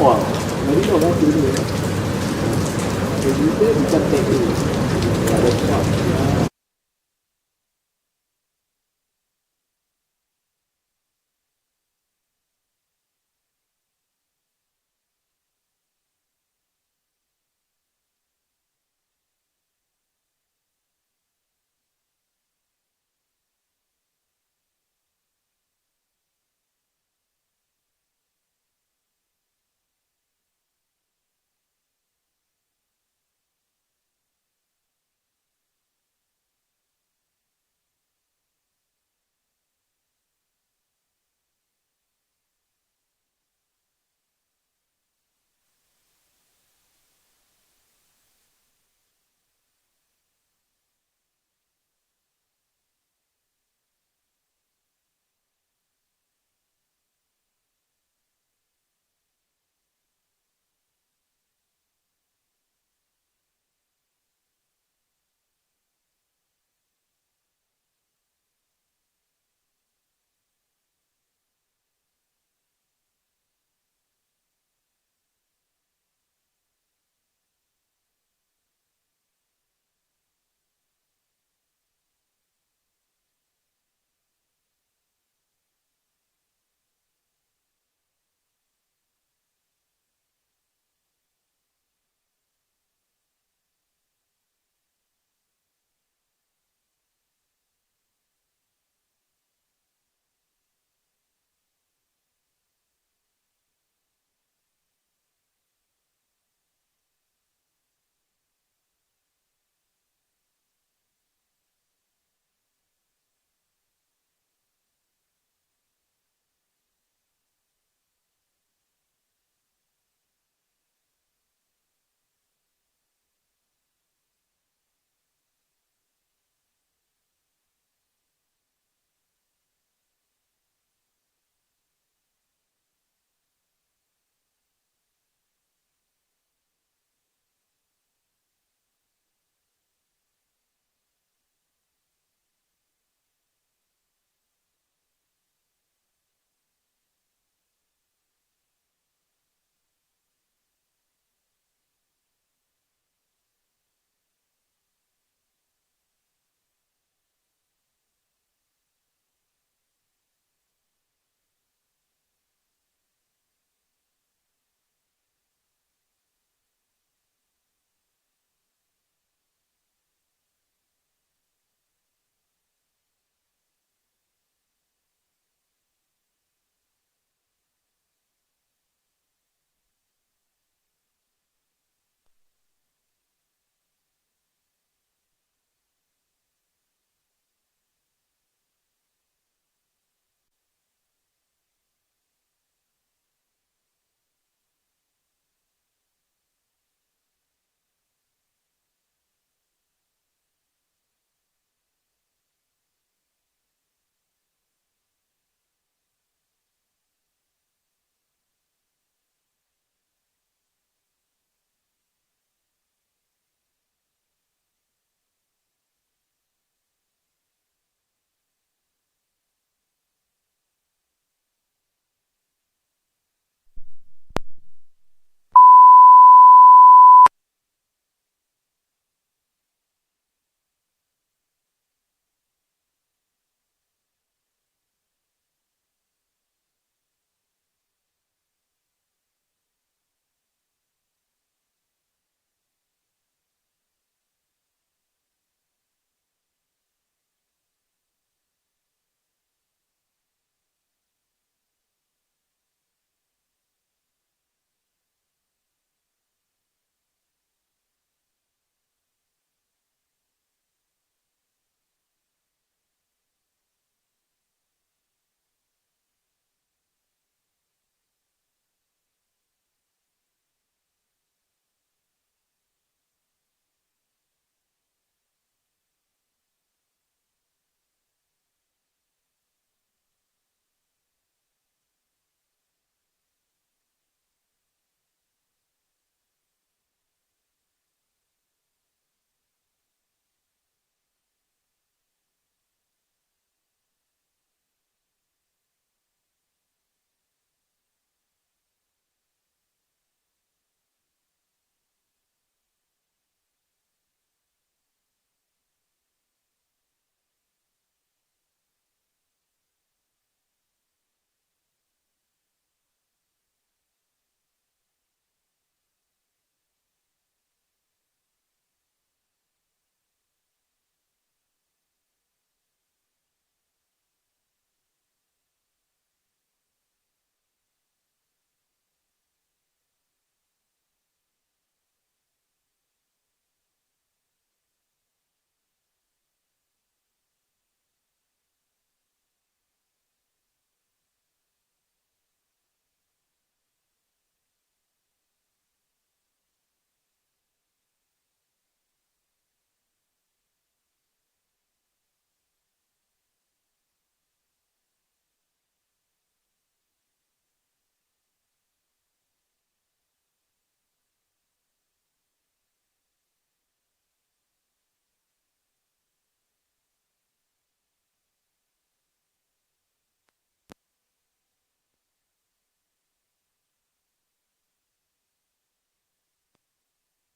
Wah, dari tahu kan dulu ya. Jadi itu bukan teknik. Ada shot.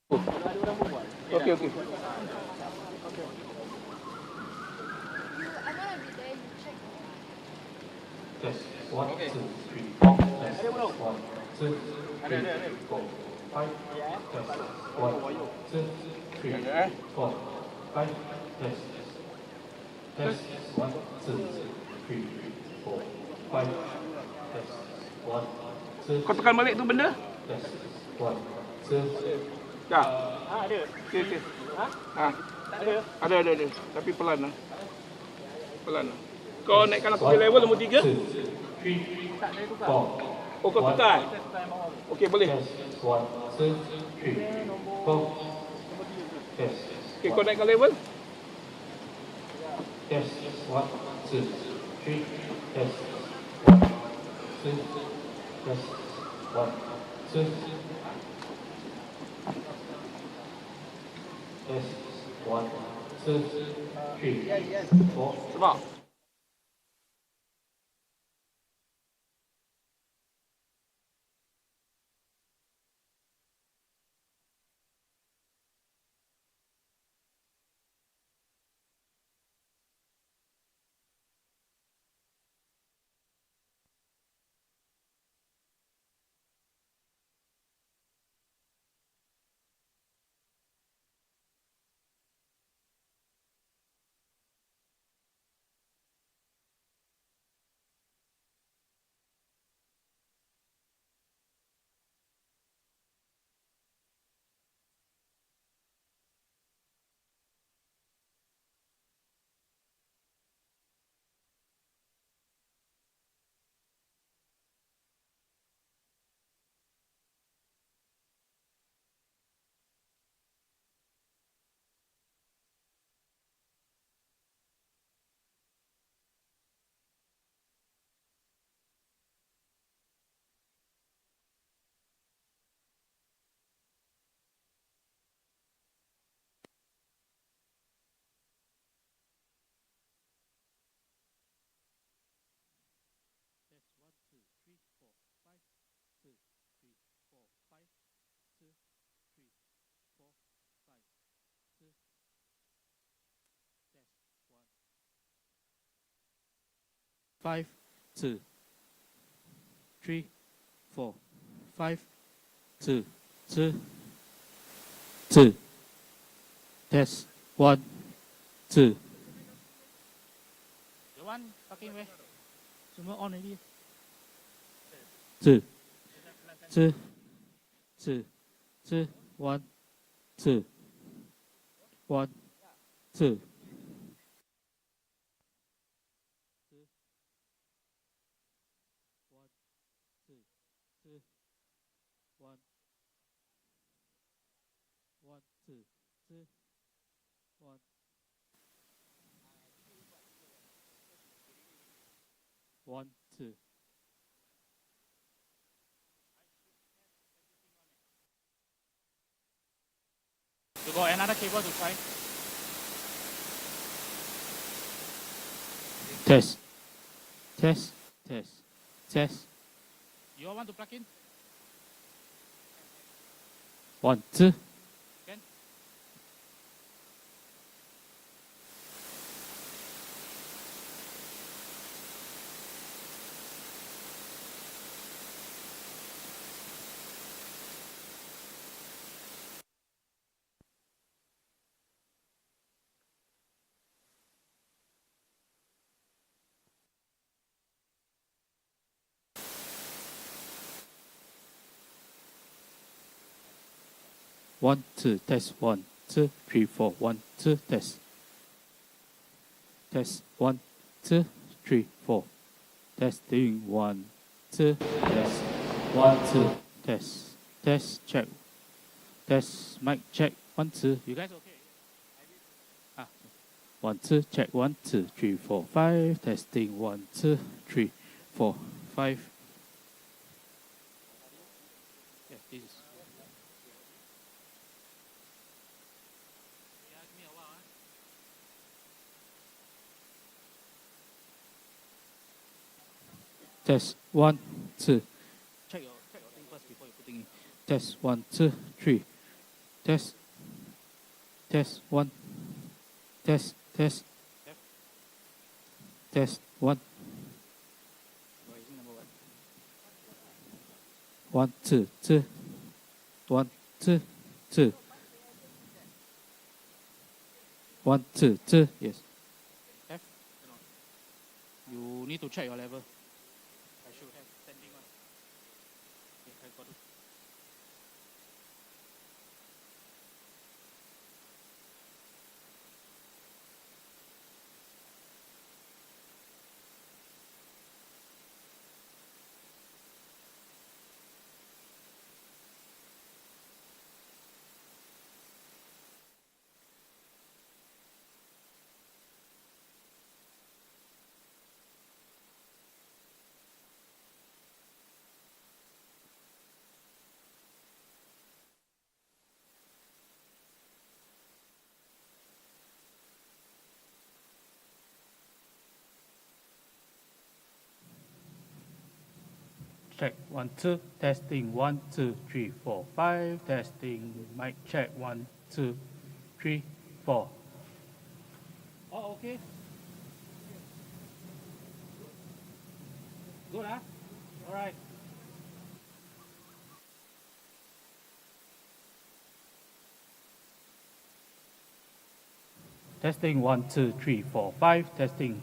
Okay, okay. I'm gonna be there. You check. Test 1, 2, 3, 4. Test 1, 2, 3, 4, 5. Test 1, 2, 3, 4, 5. Test. Test 1, 2, 3, 4, 5. Test 1, 2. Kau tekan balik tu benda? Test 1, 2. Dah. Okey, okey. Ada. Tapi pelan lah. Pelan lah. Kau naikkan aku ke level nombor 3? 2, 3, 4. Oh, kau tukar? Okey, boleh. Test 1, 2, 3, 4. Test. Okey, kau naikkan level? Test 1, 2, 3. Test 1, 2. Test 1, 2. Test 1, 2, 3, 4. Sebab? Five, 2, 3, 4, 5, 2, 2, 2. Test 1, 2. The one fucking way. Semua on already. 2, 2, 2, 2, 1, 2, 1, 2. One, two, two, one. One, two. You got another cable to try? Test. Test. Test. Test. You all want to plug in? 1, 2. Can? One, two, test 1, 2, 3, 4, 1, 2, test. Test 1, 2, 3, 4. Testing 1, 2, test. 1, 2, test. Test, check. Test, mic check. 1, 2. You guys okay? Ah. 1, 2, check. 1, 2, 3, 4, 5. Testing 1, 2, 3, 4, 5. Yeah, this is. Test 1, 2. Check your thing first before you putting in. Test 1, 2, 3. Test. Test 1. Test. Test. Test 1. 1 2 2. 1 2 2. 1 2 2. Yes. F. You need to check your level. I should have standing one. Okay, I got it. Check 1 2. Testing 1 2 3 4 5. Testing mic check 1 2 3 4. Oh, okay. Good, huh? All right. Testing 1 2 3 4 5. Testing.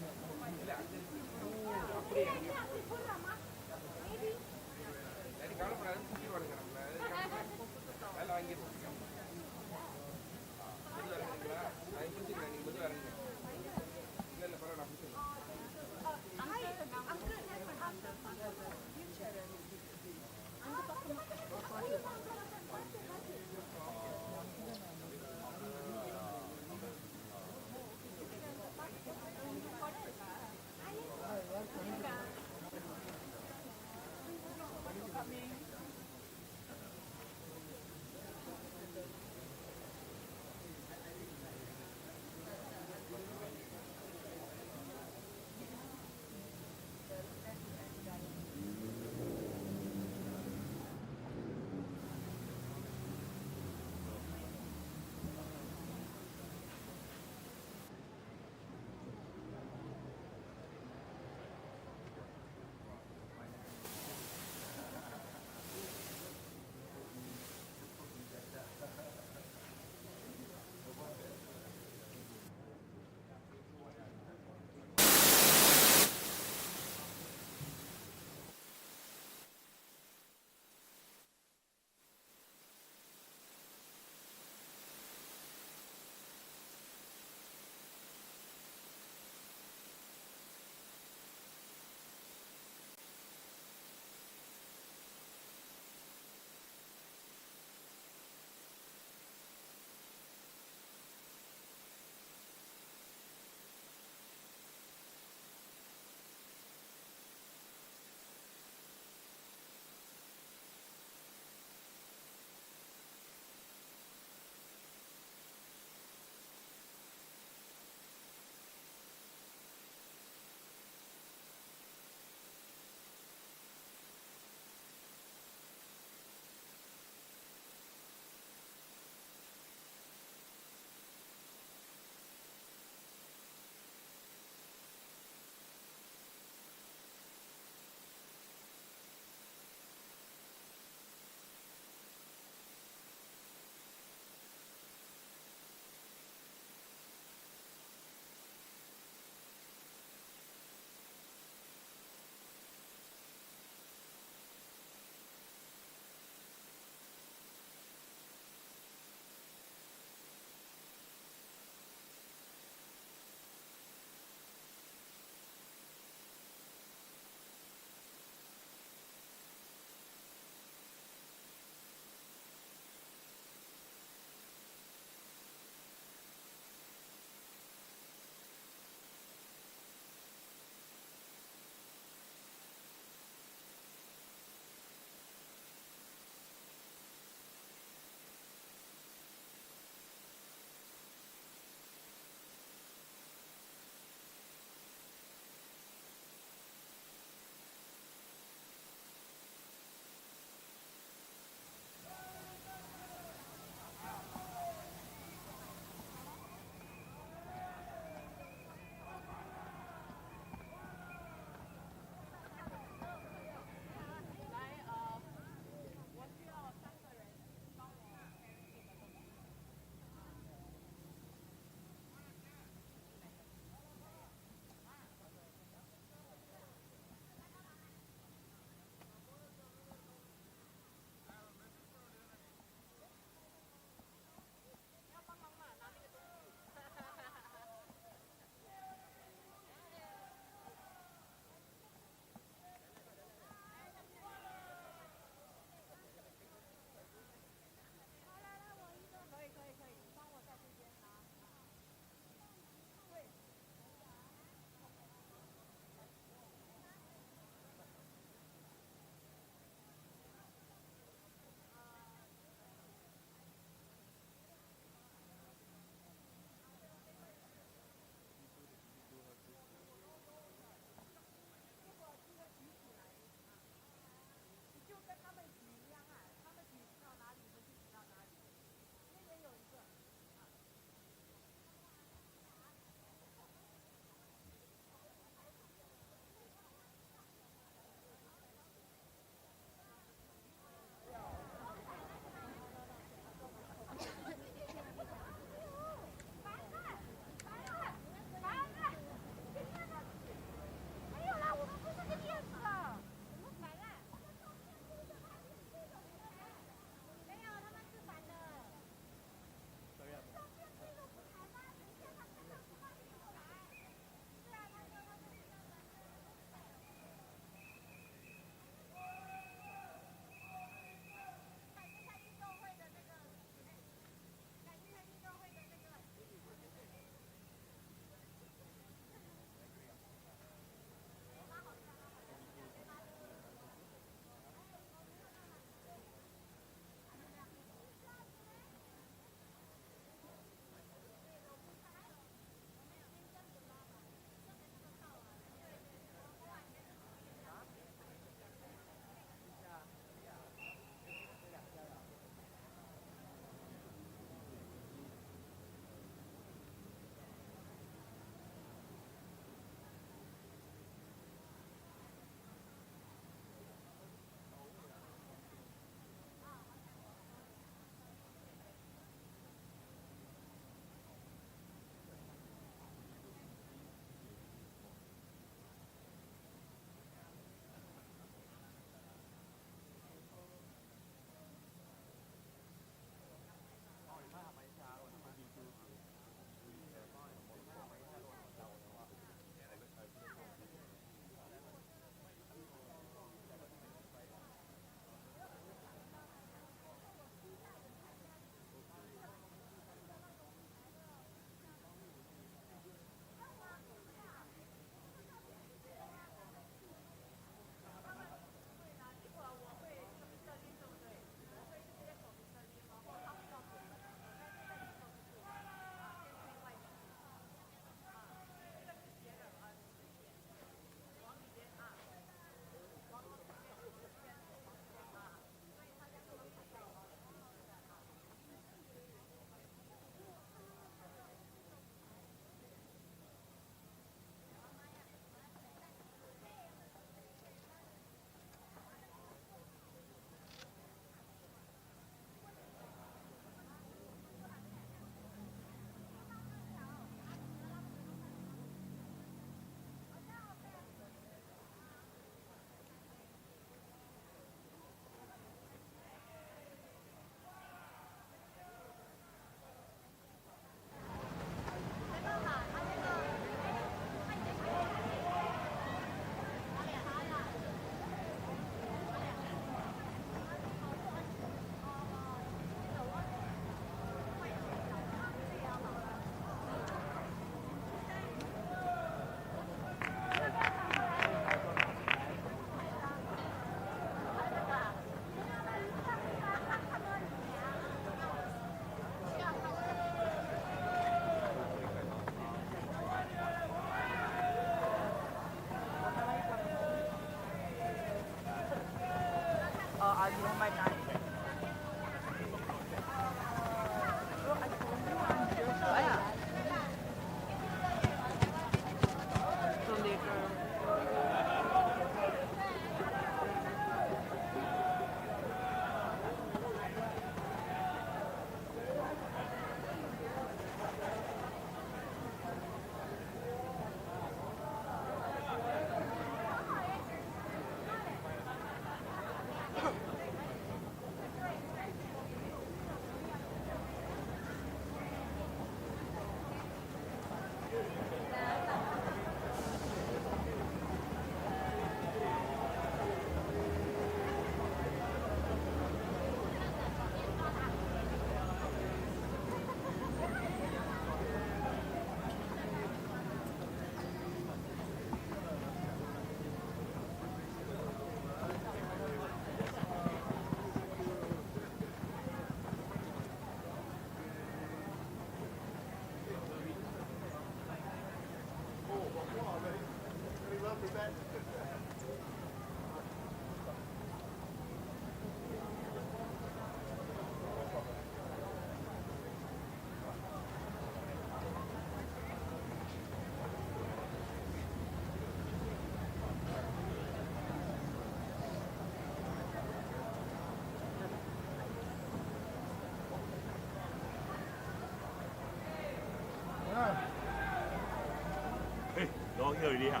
Hey, no one here already, huh?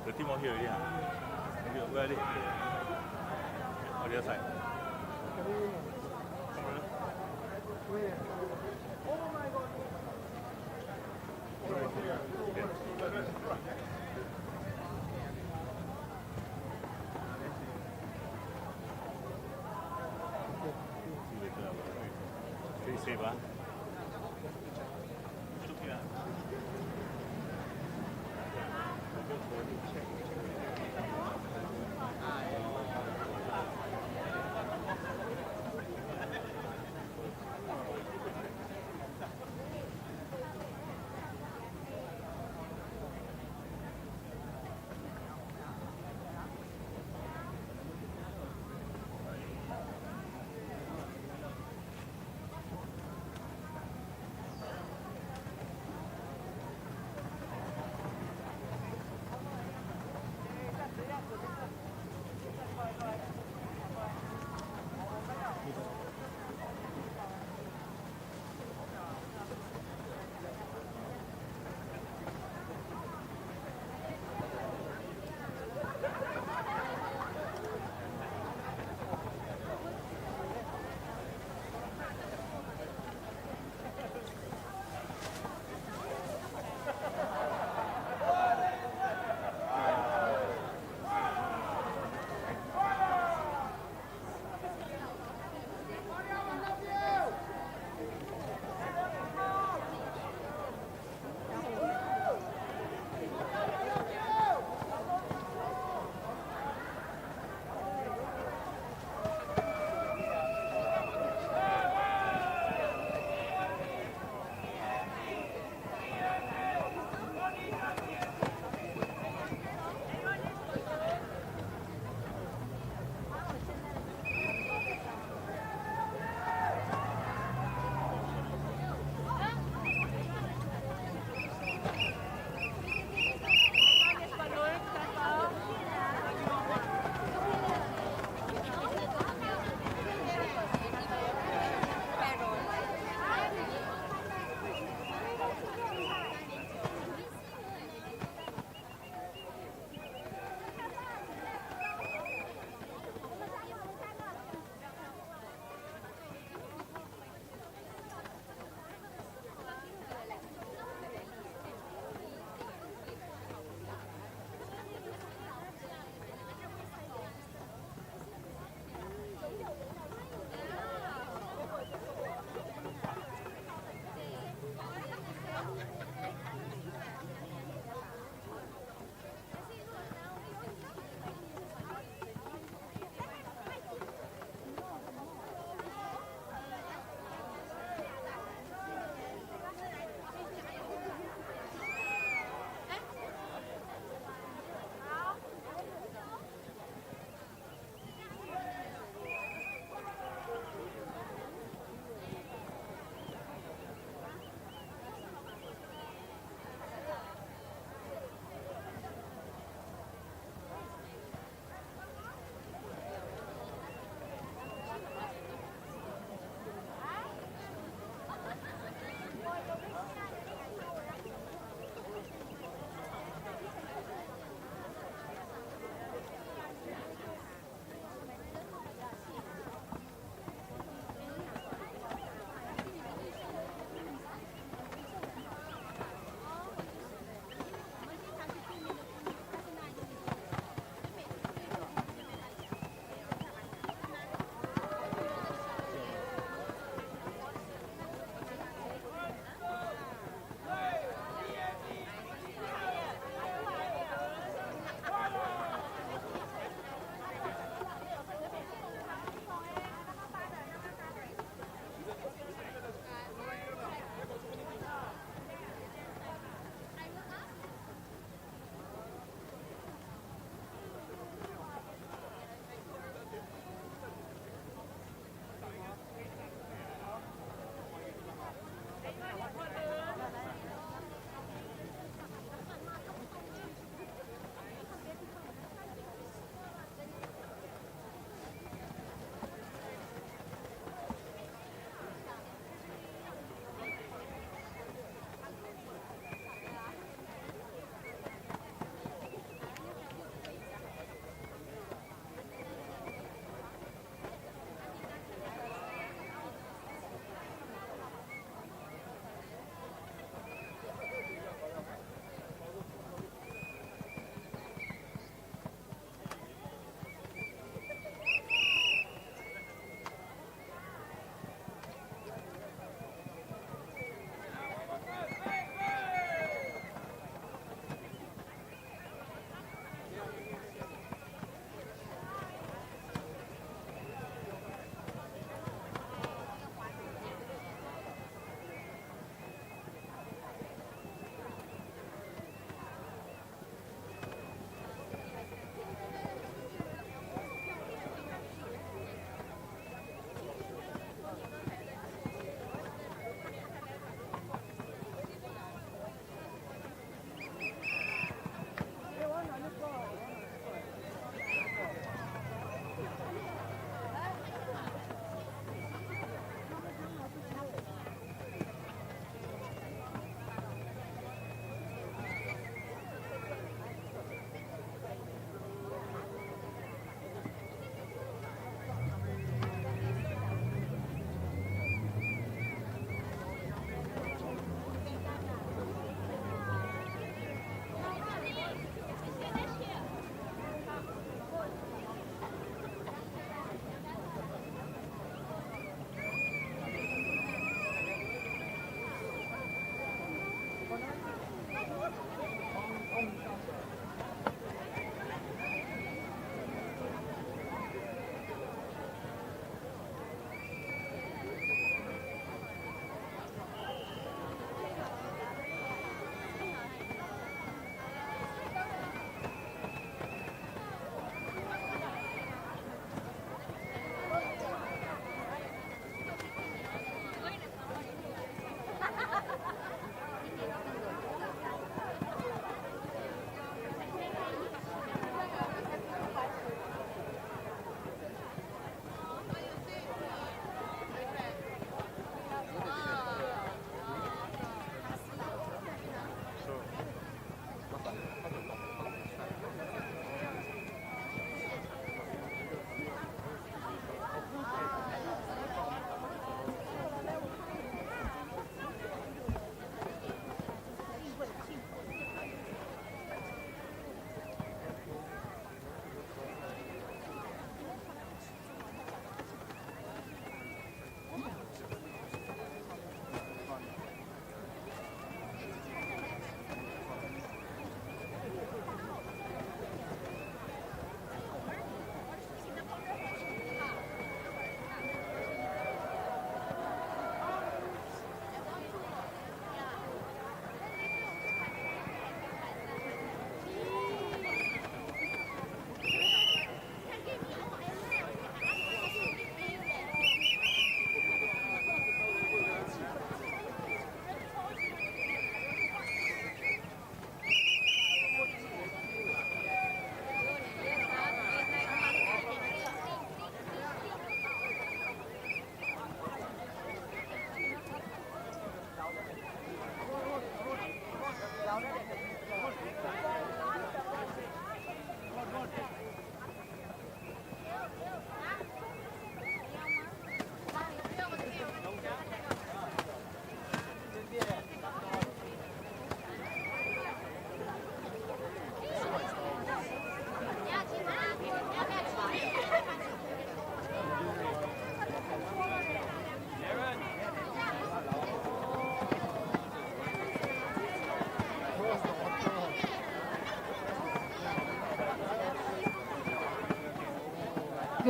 The team all here already, huh? Where are they? On the other side. Stay safe, huh?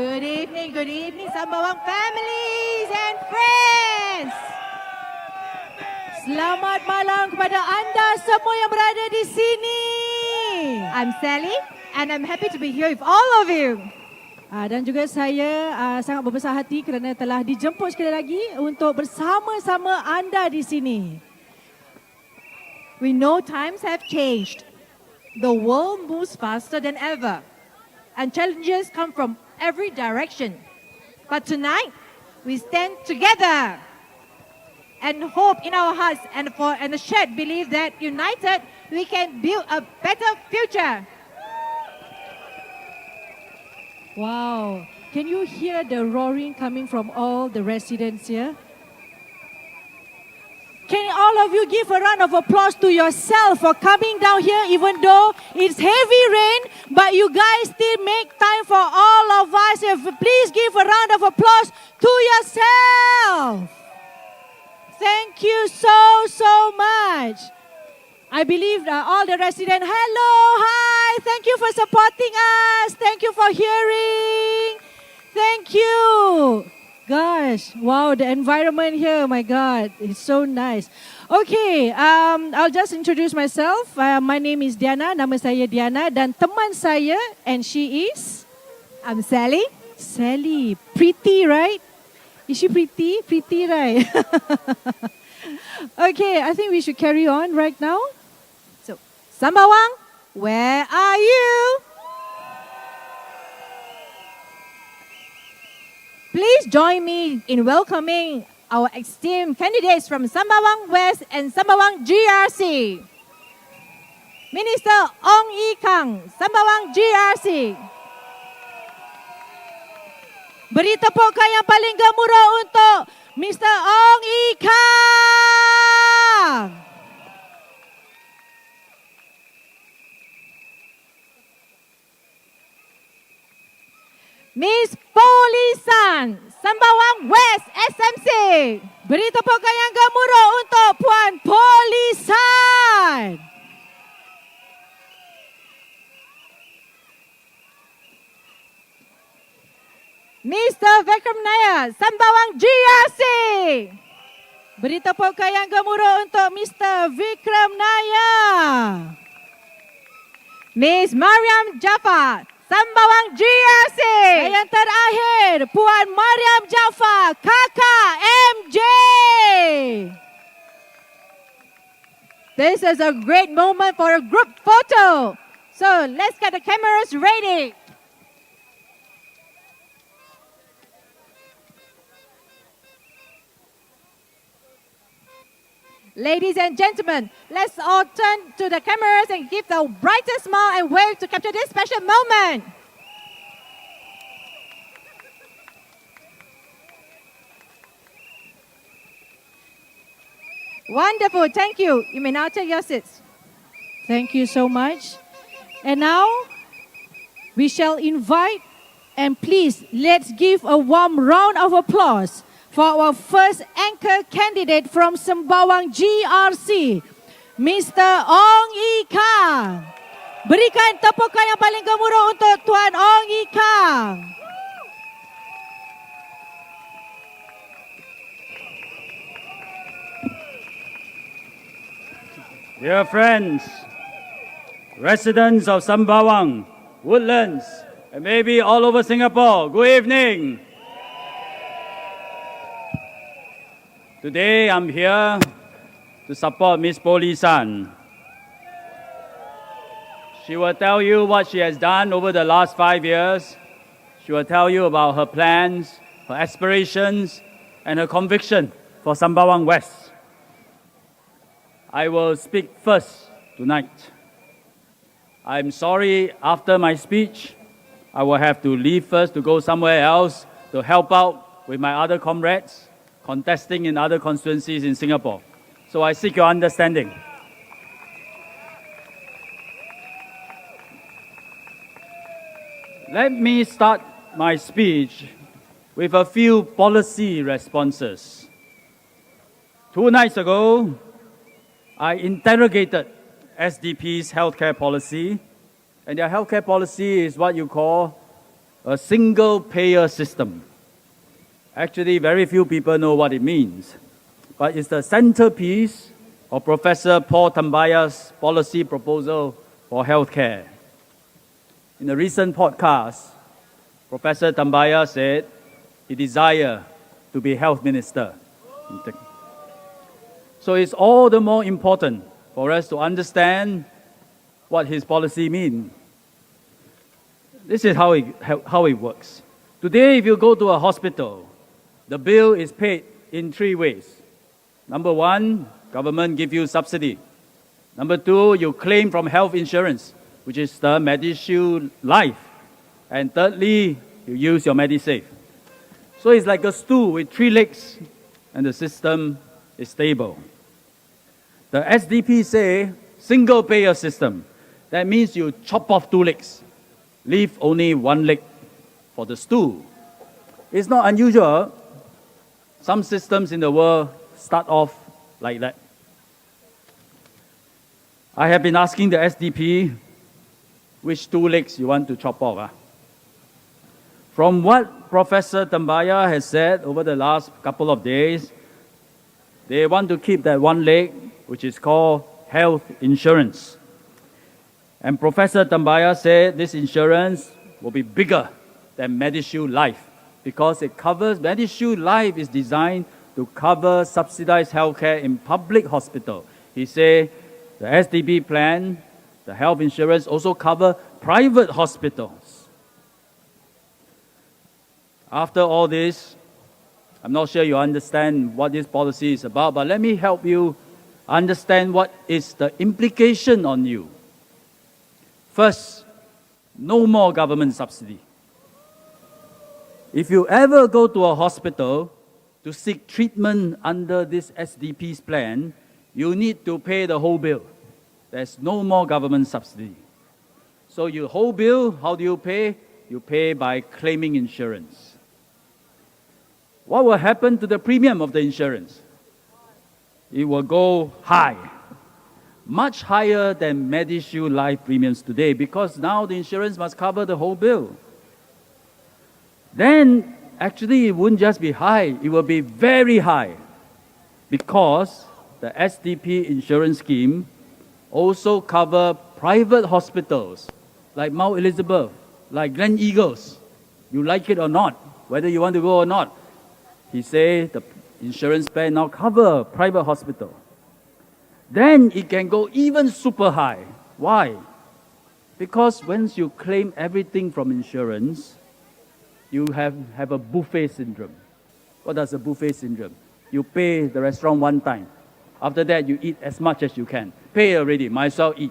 Good evening, Sembawang families and friends. Selamat malam kepada anda semua yang berada di sini. I'm Sally and I'm happy to be here with all of you. Dan juga saya sangat berbesar hati kerana telah dijemput sekali lagi untuk bersama-sama anda di sini. We know times have changed. The world moves faster than ever and challenges come from every direction. But tonight, we stand together and hope in our hearts and a shared belief that united, we can build a better future. Wow, can you hear the roaring coming from all the residents here? Can all of you give a round of applause to yourself for coming down here even though it's heavy rain, but you guys still make time for all of us. Please give a round of applause to yourself. Thank you so much. I believe all the residents, hello, hi, thank you for supporting us. Thank you for hearing. Thank you. Gosh, wow, the environment here, my God, it's so nice. Okay, I'll just introduce myself. My name is Diana, nama saya Diana dan teman saya, and she is? I'm Sally. Sally, pretty, right? Is she pretty? Pretty, right? Okay, I think we should carry on right now. So, Sembawang, where are you? Please join me in welcoming our esteemed candidates from Sembawang West and Sembawang GRC. Minister Ong Yi Kang, Sembawang GRC. Beri tepukan yang paling gemuruh untuk Mr. Ong Yi Kang. Miss Polisan, Sembawang West SMC. Beri tepukan yang gemuruh untuk Puan Polisan. Mr. Vikram Nair, Sembawang GRC. Beri tepukan yang gemuruh untuk Mr. Vikram Nair. Miss Mariam Jaafar, Sembawang GRC. Dan yang terakhir, Puan Mariam Jaafar, Kakak MJ. This is a great moment for a group photo. So let's get the cameras ready. Ladies and gentlemen, let's all turn to the cameras and give the brightest smile and wave to capture this special moment. Wonderful, thank you. You may now take your seats. Thank you so much. And now, we shall invite, and please, let's give a warm round of applause for our first anchor candidate from Sembawang GRC, Mr. Ong Yi Kang. Berikan tepukan yang paling gemuruh untuk Tuan Ong Yi Kang. Dear friends, residents of Sembawang, Woodlands, and maybe all over Singapore, good evening. Today I'm here to support Miss Polisan. She will tell you what she has done over the last 5 years. She will tell you about her plans, her aspirations, and her conviction for Sembawang West. I will speak first tonight. I'm sorry, after my speech, I will have to leave first to go somewhere else to help out with my other comrades contesting in other constituencies in Singapore. So I seek your understanding. Let me start my speech with a few policy responses. 2 nights ago, I interrogated SDP's healthcare policy, and their healthcare policy is what you call a single-payer system. Actually, very few people know what it means, but it's the centerpiece of Professor Paul Tambaya's policy proposal for healthcare. In a recent podcast, Professor Tambaya said he desired to be health minister. So it's all the more important for us to understand what his policy means. This is how it works. Today, if you go to a hospital, the bill is paid in 3 ways. Number 1, government give you subsidy. Number 2, you claim from health insurance, which is the MediShield Life. And thirdly, you use your MediSave. So it's like a stool with 3 legs, and the system is stable. The SDP say single-payer system. That means you chop off 2 legs, leave only 1 leg for the stool. It's not unusual. Some systems in the world start off like that. I have been asking the SDP which 2 legs you want to chop off. From what Professor Tambaya has said over the last couple of days, they want to keep that 1 leg, which is called health insurance. And Professor Tambaya said this insurance will be bigger than MediShield Life because it covers, MediShield Life is designed to cover subsidized healthcare in public hospital. He said the SDP plan, the health insurance also cover private hospitals. After all this, I'm not sure you understand what this policy is about, but let me help you understand what is the implication on you. First, no more government subsidy. If you ever go to a hospital to seek treatment under this SDP's plan, you need to pay the whole bill. There's no more government subsidy. So your whole bill, how do you pay? You pay by claiming insurance. What will happen to the premium of the insurance? It will go high, much higher than MediShield Life premiums today, because now the insurance must cover the whole bill. Then, actually, it wouldn't just be high, it will be very high, because the SDP insurance scheme also cover private hospitals, like Mount Elizabeth, like Glen Eagles. You like it or not, whether you want to go or not. He said the insurance plan now cover private hospital. Then it can go even super high. Why? Because once you claim everything from insurance, you have a buffet syndrome. What does a buffet syndrome? You pay the restaurant 1 time. After that, you eat as much as you can. Pay already, might as well eat.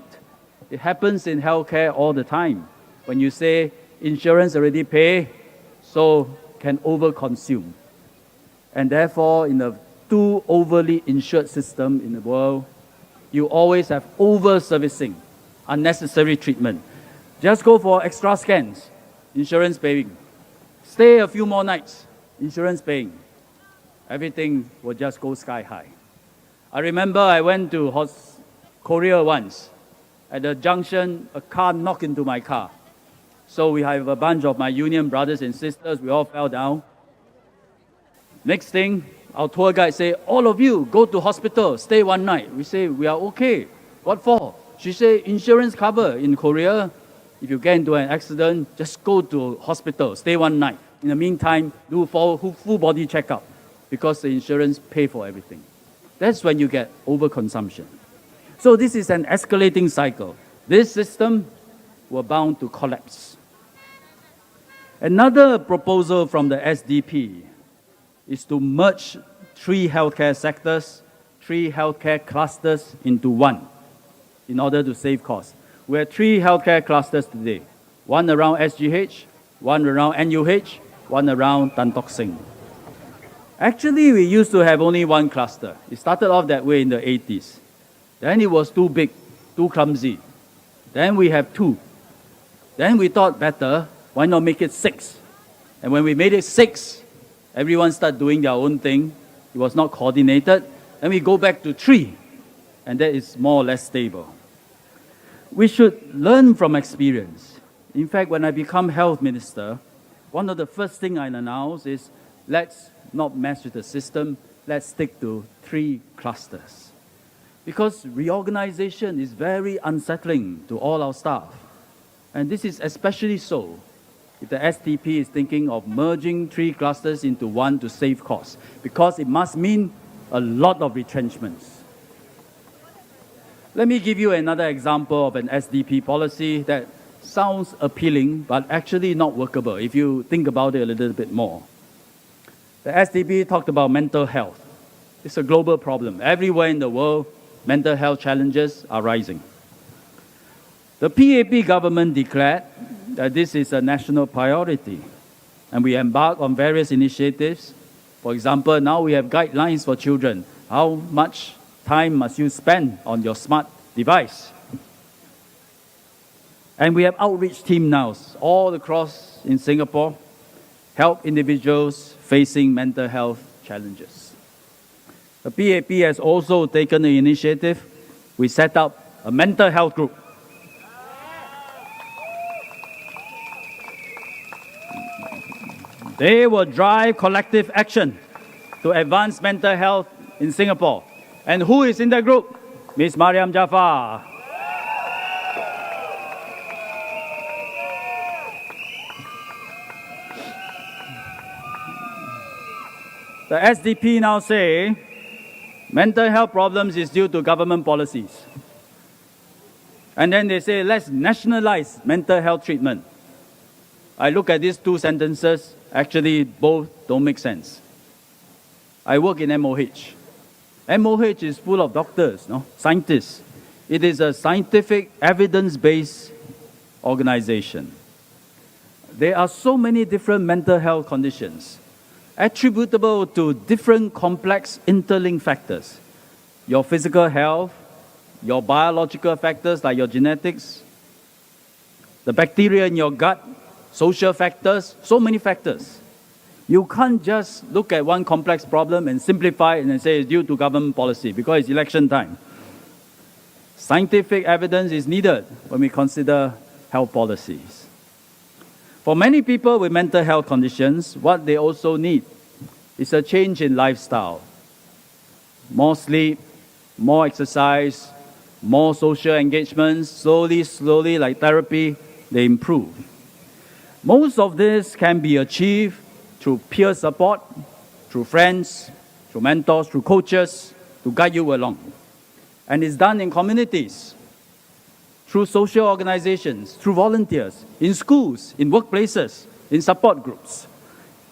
It happens in healthcare all the time. When you say insurance already pay, so can overconsume. And therefore, in a too overly insured system in the world, you always have over-servicing, unnecessary treatment. Just go for extra scans, insurance paying. Stay a few more nights, insurance paying. Everything will just go sky high. I remember I went to Korea once. At the junction, a car knocked into my car. So we have a bunch of my union brothers and sisters, we all fell down. Next thing, our tour guide say, all of you go to hospital, stay 1 night. We say, we are okay. What for? She say, insurance cover in Korea. If you get into an accident, just go to hospital, stay 1 night. In the meantime, do full body checkup because the insurance pay for everything. That's when you get overconsumption. So this is an escalating cycle. This system will bound to collapse. Another proposal from the SDP is to merge 3 healthcare sectors, 3 healthcare clusters into 1 in order to save costs. We have 3 healthcare clusters today. 1 around SGH, 1 around NUH, 1 around Tan Tock Seng. Actually, we used to have only 1 cluster. It started off that way in the 80s. Then it was too big, too clumsy. Then we have 2. Then we thought better, why not make it 6? And when we made it 6, everyone started doing their own thing. It was not coordinated. Then we go back to 3, and that is more or less stable. We should learn from experience. In fact, when I become health minister, one of the first things I announced is let's not mess with the system, let's stick to 3 clusters. Because reorganization is very unsettling to all our staff. And this is especially so if the STP is thinking of merging 3 clusters into one to save costs, because it must mean a lot of retrenchments. Let me give you another example of an SDP policy that sounds appealing, but actually not workable if you think about it a little bit more. The SDP talked about mental health. It's a global problem. Everywhere in the world, mental health challenges are rising. The PAP government declared that this is a national priority, and we embarked on various initiatives. For example, now we have guidelines for children. How much time must you spend on your smart device? And we have outreach teams now all across in Singapore, help individuals facing mental health challenges. The PAP has also taken the initiative. We set up a mental health group. They will drive collective action to advance mental health in Singapore. And who is in the group? Ms. Mariam Jafar. The SDP now say mental health problems is due to government policies. And then they say, let's nationalize mental health treatment. I look at these 2 sentences, actually both don't make sense. I work in MOH. MOH is full of doctors, scientists. It is a scientific, evidence-based organization. There are so many different mental health conditions attributable to different complex interlinked factors. Your physical health, your biological factors like your genetics, the bacteria in your gut, social factors, so many factors. You can't just look at one complex problem and simplify it and say it's due to government policy because it's election time. Scientific evidence is needed when we consider health policies. For many people with mental health conditions, what they also need is a change in lifestyle. More sleep, more exercise, more social engagements, slowly, like therapy, they improve. Most of this can be achieved through peer support, through friends, through mentors, through coaches to guide you along. And it's done in communities, through social organizations, through volunteers, in schools, in workplaces, in support groups.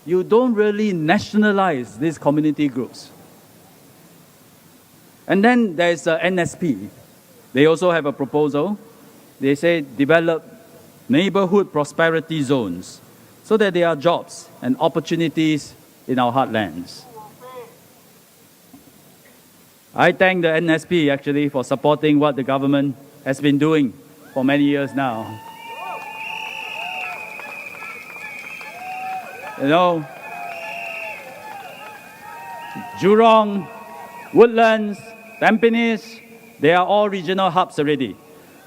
You don't really nationalize these community groups. And then there's NSP. They also have a proposal. They say develop neighborhood prosperity zones so that there are jobs and opportunities in our heartlands. I thank the NSP actually for supporting what the government has been doing for many years now. You know, Jurong, Woodlands, Tampines, they are all regional hubs already.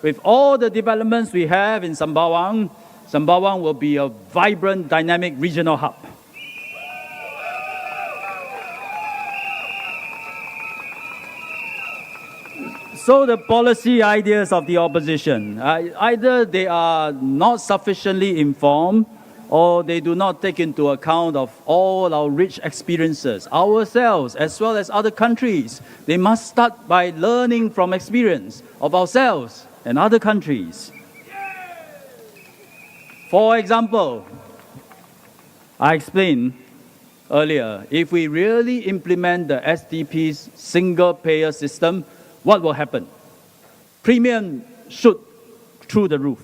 With all the developments we have in Sembawang, Sembawang will be a vibrant, dynamic regional hub. So the policy ideas of the opposition, either they are not sufficiently informed or they do not take into account of all our rich experiences, ourselves as well as other countries. They must start by learning from experience of ourselves and other countries. For example, I explained earlier, if we really implement the STP's single-payer system, what will happen? Premium shoot through the roof.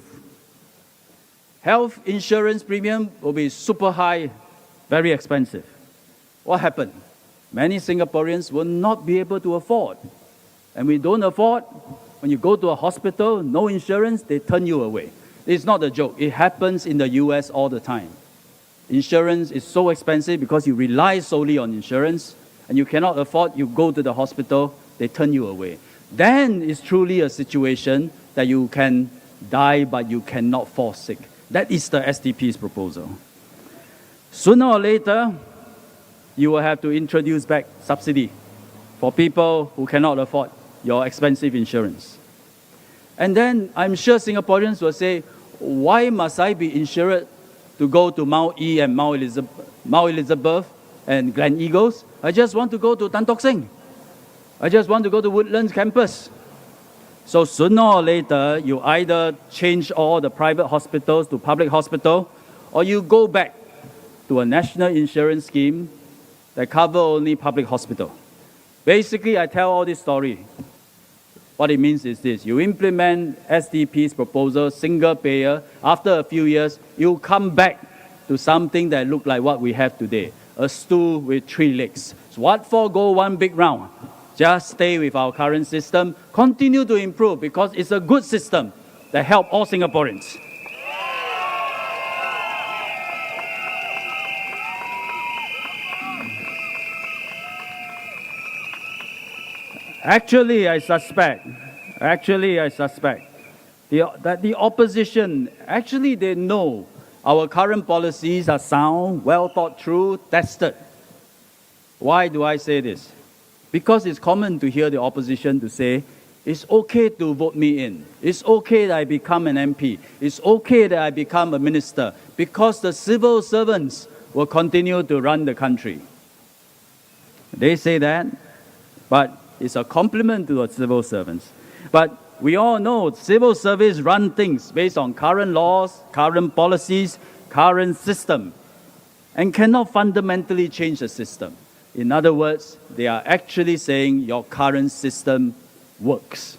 Health insurance premium will be super high, very expensive. What happened? Many Singaporeans will not be able to afford. And we don't afford, when you go to a hospital, no insurance, they turn you away. It's not a joke. It happens in the US all the time. Insurance is so expensive because you rely solely on insurance and you cannot afford, you go to the hospital, they turn you away. Then it's truly a situation that you can die but you cannot fall sick. That is the STP's proposal. Sooner or later, you will have to introduce back subsidy for people who cannot afford your expensive insurance. And then I'm sure Singaporeans will say, why must I be insured to go to Mount E and Mount Elizabeth and Glen Eagles? I just want to go to Tan Tock Seng. I just want to go to Woodlands campus. So sooner or later, you either change all the private hospitals to public hospital, or you go back to a national insurance scheme that cover only public hospital. Basically, I tell all this story. What it means is this: you implement SDP's proposal, single payer. After a few years, you come back to something that looks like what we have today, a stool with 3 legs. So what for go one big round? Just stay with our current system, continue to improve, because it's a good system that helps all Singaporeans. Actually, I suspect that the opposition, actually they know our current policies are sound, well thought through, tested. Why do I say this? Because it's common to hear the opposition to say, it's okay to vote me in. It's okay that I become an MP. It's okay that I become a minister, because the civil servants will continue to run the country. They say that, but it's a compliment to the civil servants. But we all know civil service run things based on current laws, current policies, current system, and cannot fundamentally change the system. In other words, they are actually saying your current system works.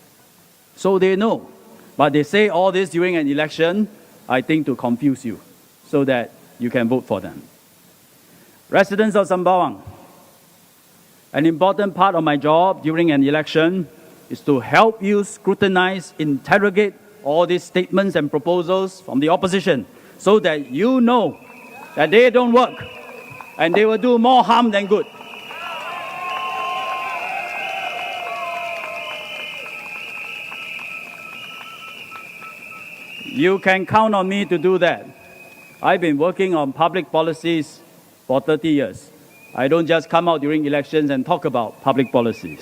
So they know. But they say all this during an election, I think, to confuse you, so that you can vote for them. Residents of Sembawang, an important part of my job during an election is to help you scrutinize, interrogate all these statements and proposals from the opposition, so that you know that they don't work and they will do more harm than good. You can count on me to do that. I've been working on public policies for 30 years. I don't just come out during elections and talk about public policies.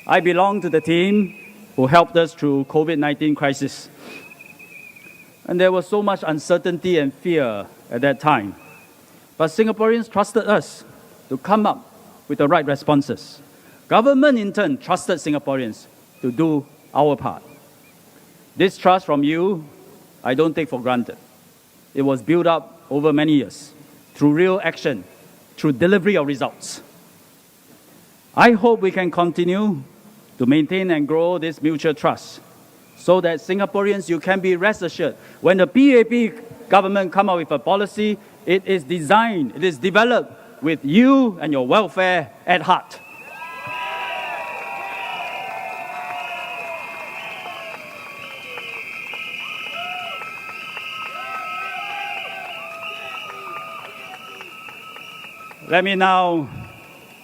I belong to the team who helped us through COVID-19 crisis. And there was so much uncertainty and fear at that time. But Singaporeans trusted us to come up with the right responses. Government, in turn, trusted Singaporeans to do our part. This trust from you, I don't take for granted. It was built up over many years through real action, through delivery of results. I hope we can continue to maintain and grow this mutual trust, so that Singaporeans, you can be rest assured, when the PAP government come up with a policy, it is designed, it is developed with you and your welfare at heart. Let me now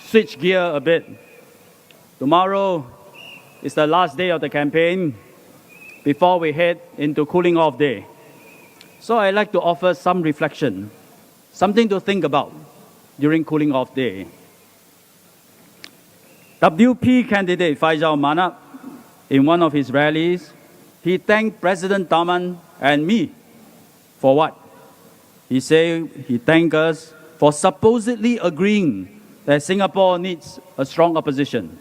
switch gear a bit. Tomorrow is the last day of the campaign before we head into cooling off day. So I'd like to offer some reflection, something to think about during cooling off day. WP candidate Faisal Manap, in one of his rallies, he thanked President Taman and me for what? He said he thanked us for supposedly agreeing that Singapore needs a strong opposition.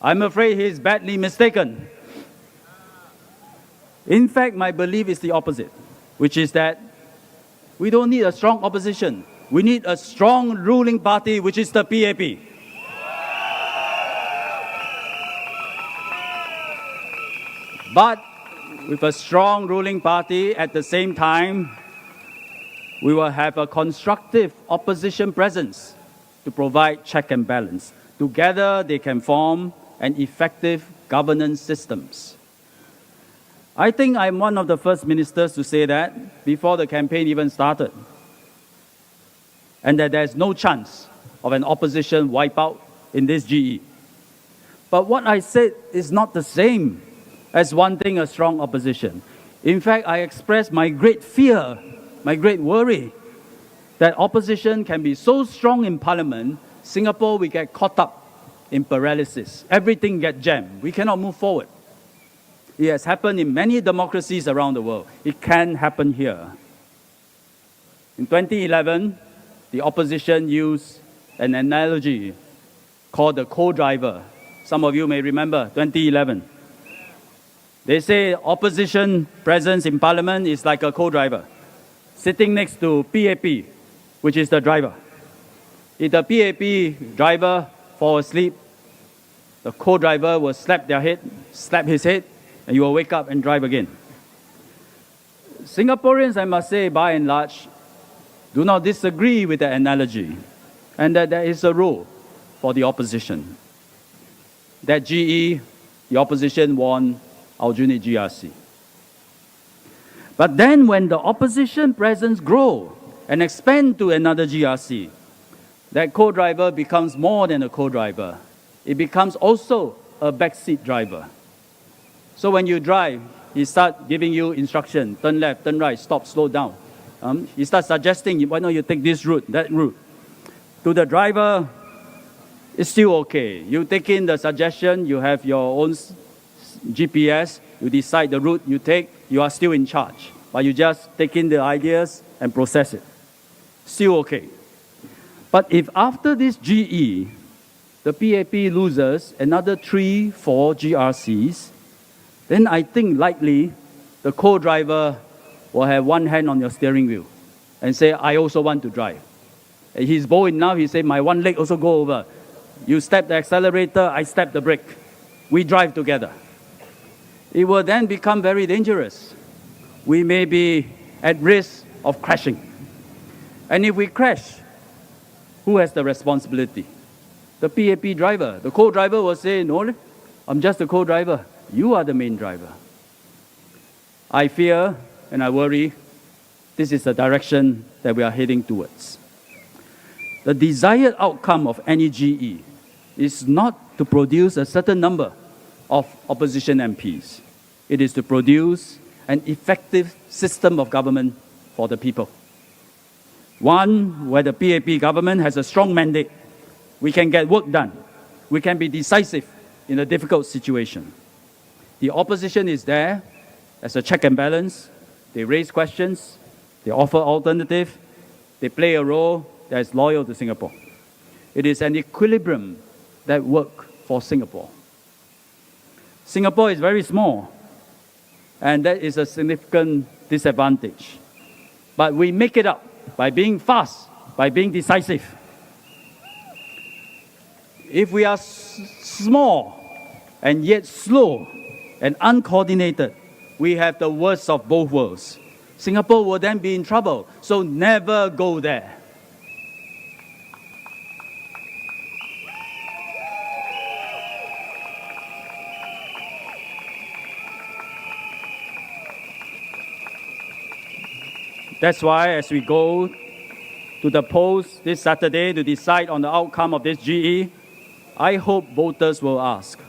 I'm afraid he is badly mistaken. In fact, my belief is the opposite, which is that we don't need a strong opposition. We need a strong ruling party, which is the PAP. But with a strong ruling party, at the same time, we will have a constructive opposition presence to provide check and balance. Together, they can form an effective governance systems. I think I'm one of the first ministers to say that before the campaign even started, and that there's no chance of an opposition wipeout in this GE. But what I said is not the same as wanting a strong opposition. In fact, I expressed my great fear, my great worry, that opposition can be so strong in parliament, Singapore will get caught up in paralysis. Everything gets jammed. We cannot move forward. It has happened in many democracies around the world. It can happen here. In 2011, the opposition used an analogy called the co-driver. Some of you may remember 2011. They say opposition presence in parliament is like a co-driver, sitting next to PAP, which is the driver. If the PAP driver fall asleep, the co-driver will slap his head, and you will wake up and drive again. Singaporeans, I must say, by and large, do not disagree with the analogy, and that there is a role for the opposition. That GE, the opposition won Aljunied GRC. But then when the opposition presence grow and expand to another GRC, that co-driver becomes more than a co-driver. It becomes also a backseat driver. So when you drive, he starts giving you instruction, turn left, turn right, stop, slow down. He starts suggesting, why don't you take this route, that route. To the driver, it's still okay. You take in the suggestion, you have your own GPS, you decide the route you take, you are still in charge. But you just take in the ideas and process it. Still okay. But if after this GE, the PAP loses another 3-4 GRCs, then I think likely the co-driver will have one hand on your steering wheel and say, I also want to drive. And he's bold enough, he say, my one leg also go over. You step the accelerator, I step the brake. We drive together. It will then become very dangerous. We may be at risk of crashing. And if we crash, who has the responsibility? The PAP driver. The co-driver will say, no, I'm just the co-driver. You are the main driver. I fear and I worry this is the direction that we are heading towards. The desired outcome of any GE is not to produce a certain number of opposition MPs. It is to produce an effective system of government for the people. One where the PAP government has a strong mandate. We can get work done. We can be decisive in a difficult situation. The opposition is there as a check and balance. They raise questions. They offer alternative. They play a role that is loyal to Singapore. It is an equilibrium that works for Singapore. Singapore is very small, and that is a significant disadvantage. But we make it up by being fast, by being decisive. If we are small and yet slow and uncoordinated, we have the worst of both worlds. Singapore will then be in trouble, so never go there. That's why as we go to the polls this Saturday to decide on the outcome of this GE, I hope voters will ask,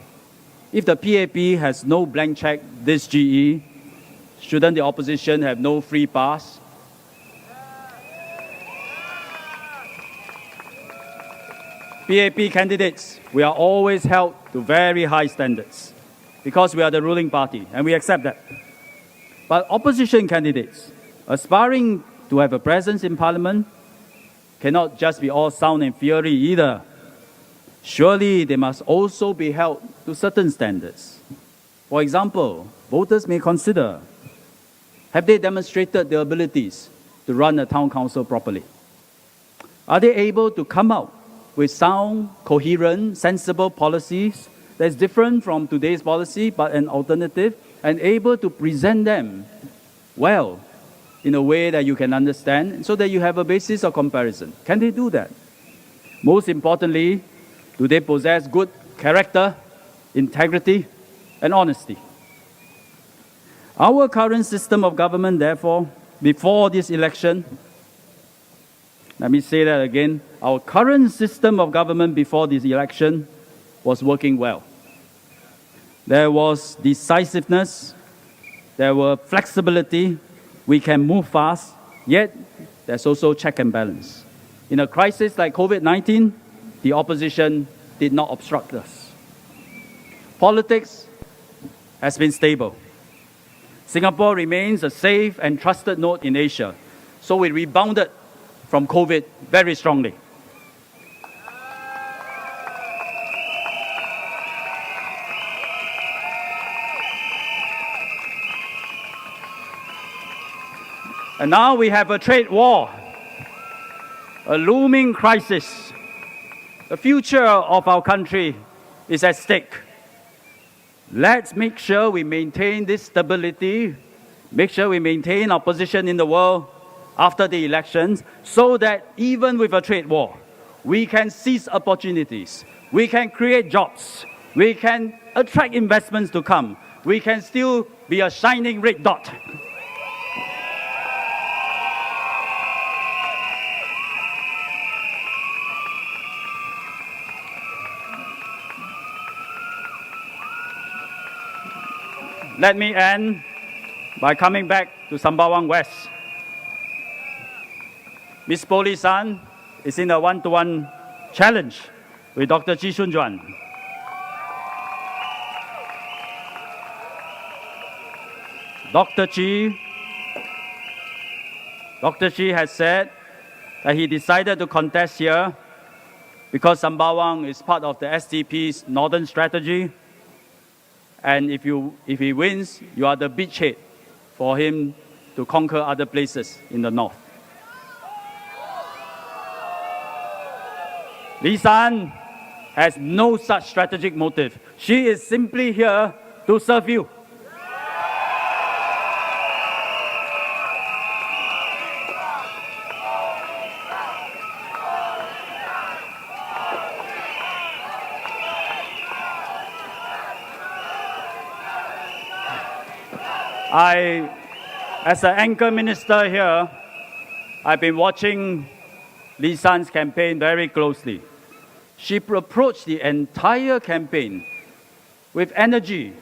if the PAP has no blank check this GE, shouldn't the opposition have no free pass? PAP candidates, we are always held to very high standards because we are the ruling party and we accept that. But opposition candidates, aspiring to have a presence in parliament, cannot just be all sound and fury either. Surely they must also be held to certain standards. For example, voters may consider, have they demonstrated their abilities to run a town council properly? Are they able to come out with sound, coherent, sensible policies that is different from today's policy but an alternative, and able to present them well in a way that you can understand so that you have a basis of comparison? Can they do that? Most importantly, do they possess good character, integrity, and honesty? Our current system of government, therefore, before this election, let me say that again, our current system of government before this election was working well. There was decisiveness, there was flexibility, we can move fast, yet there's also check and balance. In a crisis like COVID-19, the opposition did not obstruct us. Politics has been stable. Singapore remains a safe and trusted node in Asia, so we rebounded from COVID very strongly. And now we have a trade war, a looming crisis. The future of our country is at stake. Let's make sure we maintain this stability, make sure we maintain our position in the world after the elections, so that even with a trade war, we can seize opportunities, we can create jobs, we can attract investments to come, we can still be a shining red dot. Let me end by coming back to Sembawang West. Ms. Poli San is in a one-to-one challenge with Dr. Chi Shun Juan. Dr. Chi has said that he decided to contest here because Sembawang is part of the SDP's Northern Strategy. And if he wins, you are the beachhead for him to conquer other places in the north. Lee San has no such strategic motive. She is simply here to serve you. As an anchor minister here, I've been watching Lee San's campaign very closely. She approached the entire campaign with energy,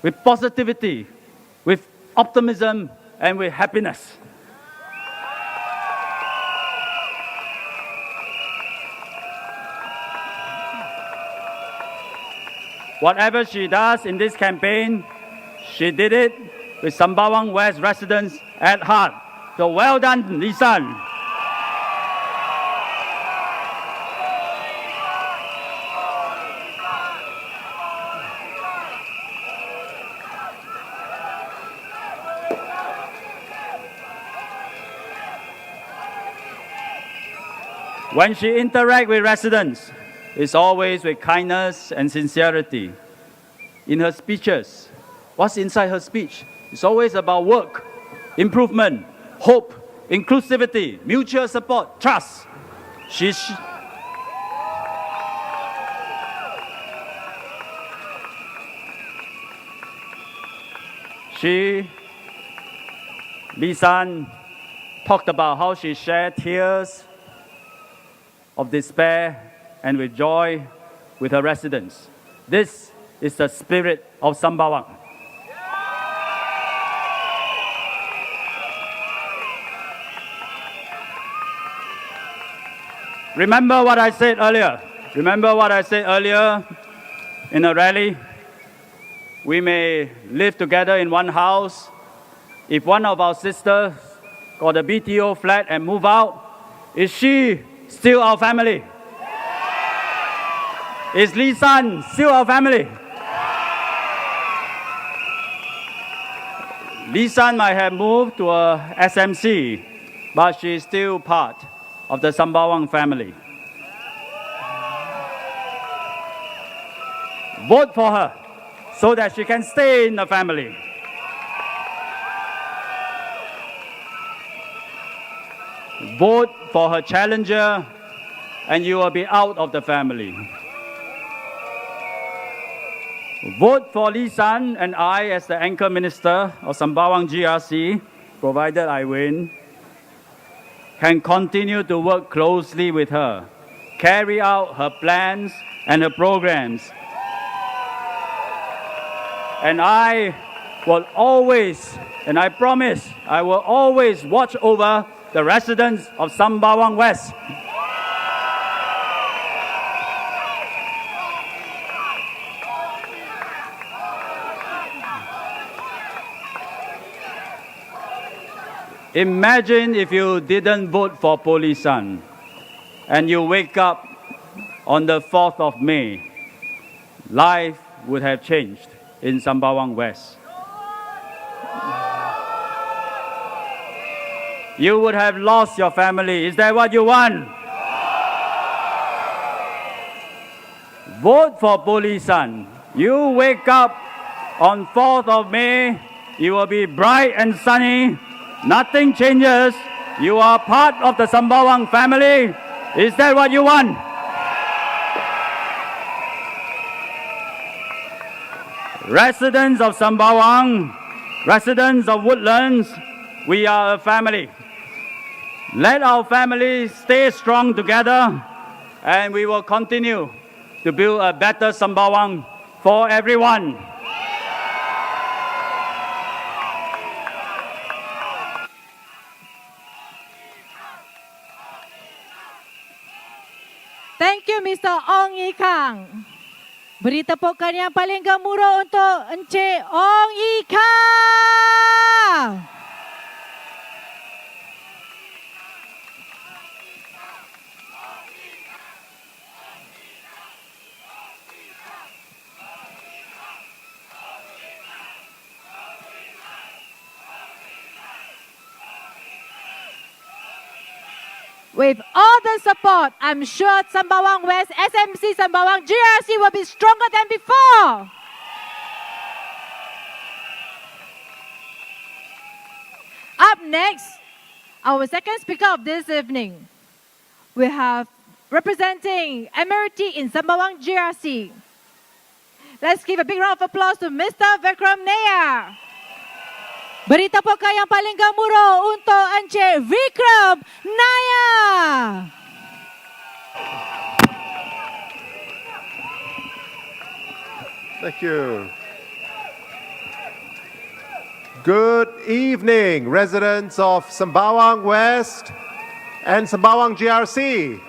with positivity, with optimism, and with happiness. Whatever she does in this campaign, she did it with Sembawang West residents at heart. So well done, Lee San. When she interacts with residents, it's always with kindness and sincerity. In her speeches, what's inside her speech? It's always about work, improvement, hope, inclusivity, mutual support, trust. Lee San, talked about how she shared tears of despair and with joy with her residents. This is the spirit of Sembawang. Remember what I said earlier. Remember what I said earlier in a rally? We may live together in one house. If one of our sisters got a BTO flat and move out, is she still our family? Is Lee San still our family? Lee San might have moved to a SMC, but she is still part of the Sembawang family. Vote for her so that she can stay in the family. Vote for her challenger and you will be out of the family. Vote for Lee San and I as the anchor minister of Sembawang GRC, provided I win, can continue to work closely with her, carry out her plans and her programs. And I will always, and I promise, I will always watch over the residents of Sembawang West. Imagine if you didn't vote for Polisan and you wake up on the 4th of May. Life would have changed in Sembawang West. You would have lost your family. Is that what you want? Vote for Polisan. You wake up on 4th of May, you will be bright and sunny. Nothing changes. You are part of the Sembawang family. Is that what you want? Residents of Sembawang, residents of Woodlands, we are a family. Let our families stay strong together, and we will continue to build a better Sembawang for everyone. Thank you, Mr. Ong Yi Kang. Beri tepukan yang paling gemuruh untuk Encik Ong Yi Kang. With all the support, I'm sure Sembawang West SMC, Sembawang GRC will be stronger than before. Up next, our second speaker of this evening, we have representing Emirati in Sembawang GRC. Let's give a big round of applause to Mr. Vikram Nair. Beri tepukan yang paling gemuruh untuk Encik Vikram Nair. Thank you. Good evening, residents of Sembawang West and Sembawang GRC.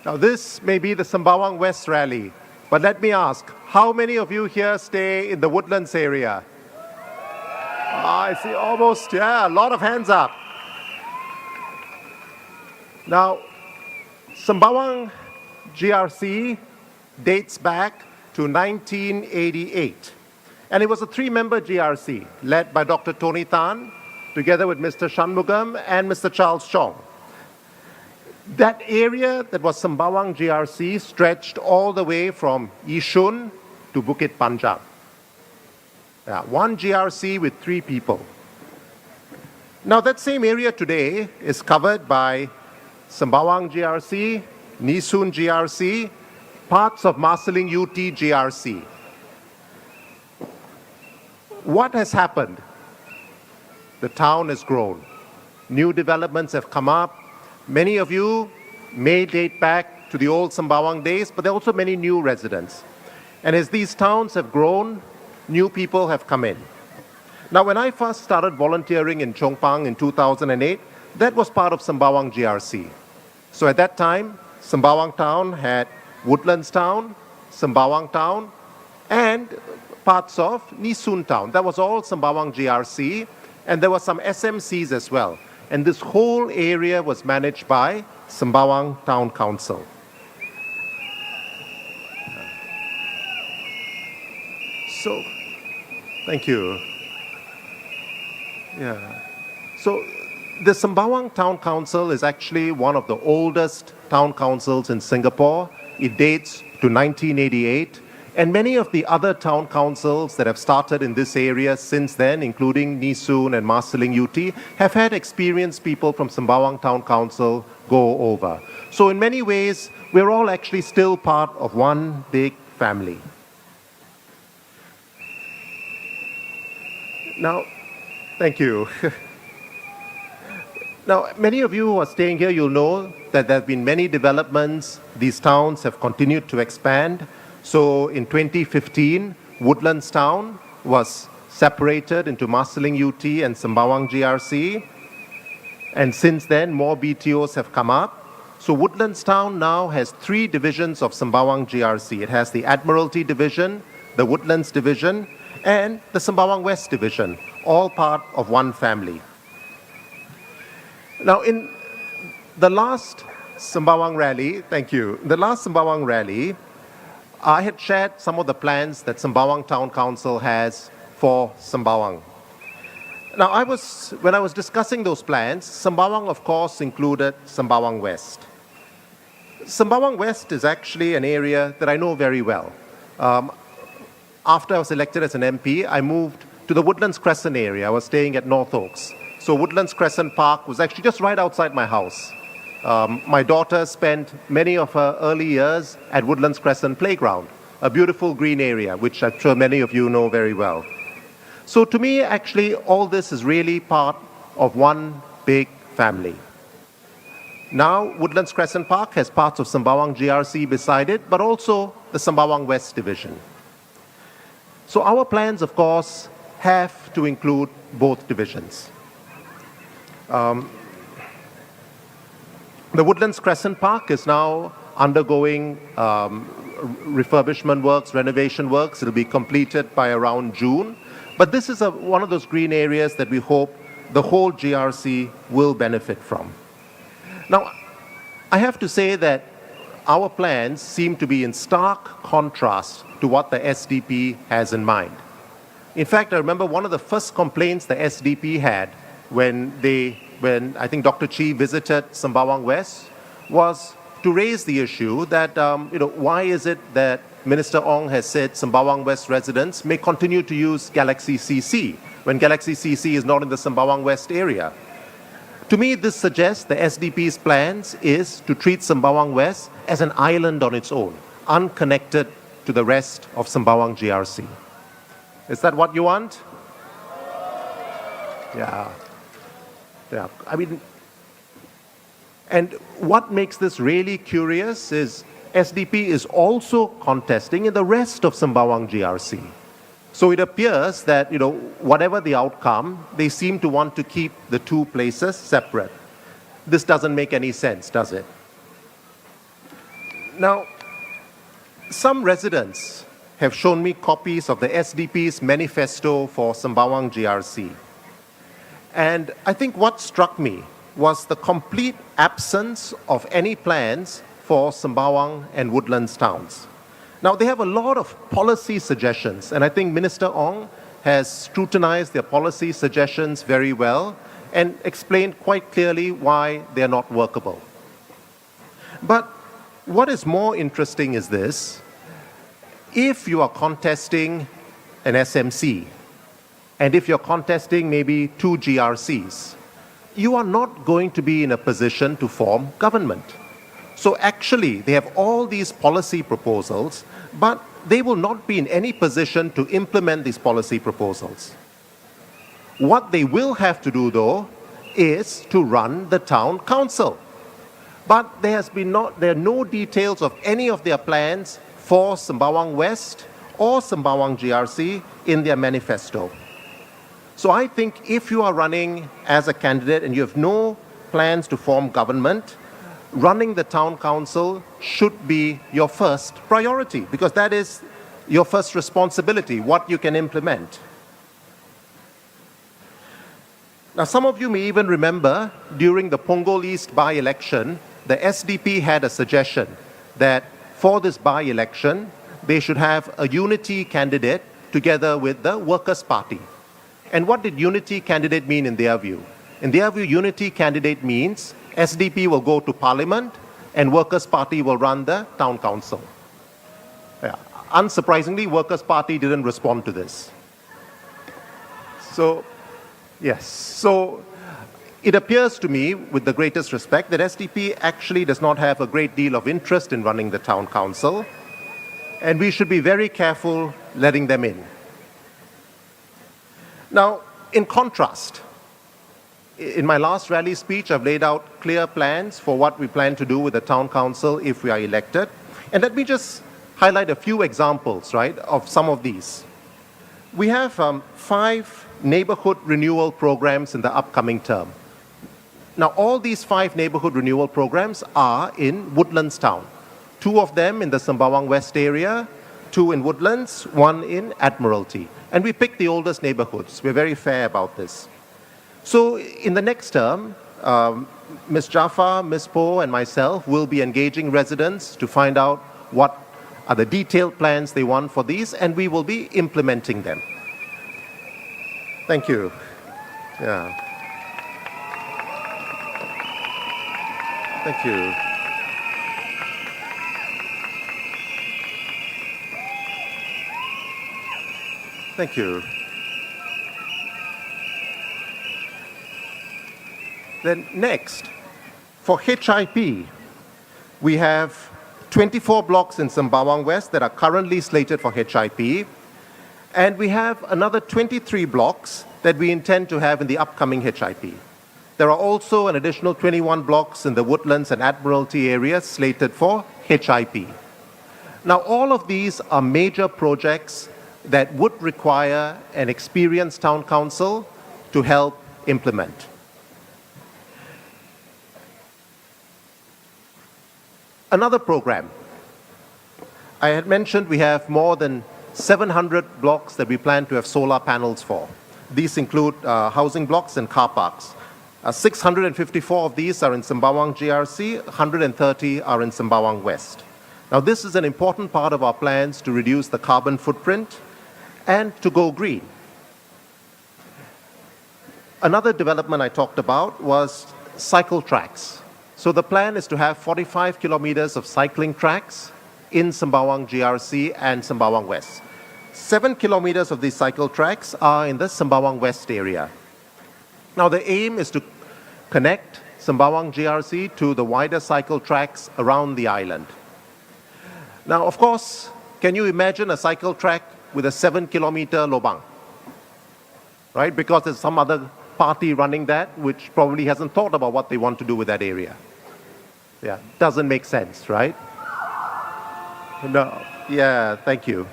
Now, this may be the Sembawang West rally, but let me ask, how many of you here stay in the Woodlands area? I see almost, a lot of hands up. Now, Sembawang GRC dates back to 1988, and it was a three-member GRC led by Dr. Tony Tan, together with Mr. Shanmugam and Mr. Charles Chong. That area that was Sembawang GRC stretched all the way from Yishun to Bukit Panjang. One GRC with 3 people. Now that same area today is covered by Sembawang GRC, Nisun GRC, parts of Marsiling UT GRC. What has happened? The town has grown. New developments have come up. Many of you may date back to the old Sembawang days, but there are also many new residents. And as these towns have grown, new people have come in. Now, when I first started volunteering in Chongpang in 2008, that was part of Sembawang GRC. So at that time, Sembawang Town had Woodlands Town, Sembawang Town, and parts of Nisun Town. That was all Sembawang GRC, and there were some SMCs as well. And this whole area was managed by Sembawang Town Council. So, thank you. So, the Sembawang Town Council is actually one of the oldest town councils in Singapore. It dates to 1988. And many of the other town councils that have started in this area since then, including Nisun and Marsiling UT, have had experienced people from Sembawang Town Council go over. So in many ways, we're all actually still part of one big family. Now, thank you. Now, many of you who are staying here, you'll know that there have been many developments. These towns have continued to expand. So in 2015, Woodlands Town was separated into Marsiling UT and Sembawang GRC. And since then, more BTOs have come up. So Woodlands Town now has 3 divisions of Sembawang GRC. It has the Admiralty Division, the Woodlands Division, and the Sembawang West Division, all part of one family. Now, in the last Sembawang rally, thank you, the last Sembawang rally, I had shared some of the plans that Sembawang Town Council has for Sembawang. Now, when I was discussing those plans, Sembawang, of course, included Sembawang West. Sembawang West is actually an area that I know very well. After I was elected as an MP, I moved to the Woodlands Crescent area. I was staying at North Oaks. So Woodlands Crescent Park was actually just right outside my house. My daughter spent many of her early years at Woodlands Crescent Playground, a beautiful green area, which I'm sure many of you know very well. So to me, actually, all this is really part of one big family. Now, Woodlands Crescent Park has parts of Sembawang GRC beside it, but also the Sembawang West Division. So our plans, of course, have to include both divisions. The Woodlands Crescent Park is now undergoing refurbishment works, renovation works. It'll be completed by around June. But this is one of those green areas that we hope the whole GRC will benefit from. Now, I have to say that our plans seem to be in stark contrast to what the SDP has in mind. In fact, I remember one of the first complaints the SDP had when I think Dr. Chi visited Sembawang West was to raise the issue that, why is it that Minister Ong has said Sembawang West residents may continue to use Galaxy CC when Galaxy CC is not in the Sembawang West area. To me, this suggests the SDP's plans is to treat Sembawang West as an island on its own, unconnected to the rest of Sembawang GRC. Is that what you want? Yeah. I mean, and what makes this really curious is SDP is also contesting in the rest of Sembawang GRC. So it appears that, whatever the outcome, they seem to want to keep the two places separate. This doesn't make any sense, does it? Now, some residents have shown me copies of the SDP's manifesto for Sembawang GRC. And I think what struck me was the complete absence of any plans for Sembawang and Woodlands towns. Now, they have a lot of policy suggestions, and I think Minister Ong has scrutinized their policy suggestions very well and explained quite clearly why they're not workable. But what is more interesting is this: if you are contesting an SMC, and if you're contesting maybe 2 GRCs, you are not going to be in a position to form government. So actually, they have all these policy proposals, but they will not be in any position to implement these policy proposals. What they will have to do, though, is to run the town council. But there are no details of any of their plans for Sembawang West or Sembawang GRC in their manifesto. So I think if you are running as a candidate and you have no plans to form government, running the town council should be your first priority, because that is your first responsibility, what you can implement. Now, some of you may even remember during the Punggol East by-election, the SDP had a suggestion that for this by-election, they should have a unity candidate together with the Workers' Party. And what did unity candidate mean in their view? In their view, unity candidate means SDP will go to Parliament and Workers' Party will run the town council. Yeah. Unsurprisingly, Workers' Party didn't respond to this. So, yes. So, it appears to me, with the greatest respect, that SDP actually does not have a great deal of interest in running the town council, and we should be very careful letting them in. Now, in contrast, in my last rally speech, I've laid out clear plans for what we plan to do with the town council if we are elected. And let me just highlight a few examples, right, of some of these. We have 5 neighborhood renewal programs in the upcoming term. Now, all these 5 neighborhood renewal programs are in Woodlands Town. 2 of them in the Sembawang West area, 2 in Woodlands, 1 in Admiralty. And we picked the oldest neighborhoods. We're very fair about this. So in the next term, Ms. Jaffa, Ms. Poh, and myself will be engaging residents to find out what are the detailed plans they want for these, and we will be implementing them. Thank you. Yeah. Thank you. Thank you. Then next, for HIP, we have 24 blocks in Sembawang West that are currently slated for HIP, and we have another 23 blocks that we intend to have in the upcoming HIP. There are also an additional 21 blocks in the Woodlands and Admiralty areas slated for HIP. Now, all of these are major projects that would require an experienced town council to help implement. Another program. I had mentioned we have more than 700 blocks that we plan to have solar panels for. These include housing blocks and car parks. 654 of these are in Sembawang GRC, 130 are in Sembawang West. Now, this is an important part of our plans to reduce the carbon footprint and to go green. Another development I talked about was cycle tracks. So the plan is to have 45 kilometers of cycling tracks in Sembawang GRC and Sembawang West. 7 kilometers of these cycle tracks are in the Sembawang West area. Now, the aim is to connect Sembawang GRC to the wider cycle tracks around the island. Now, of course, can you imagine a cycle track with a 7-kilometer lobang? Right? Because there's some other party running that which probably hasn't thought about what they want to do with that area. Yeah, doesn't make sense, right? No. Yeah, thank you.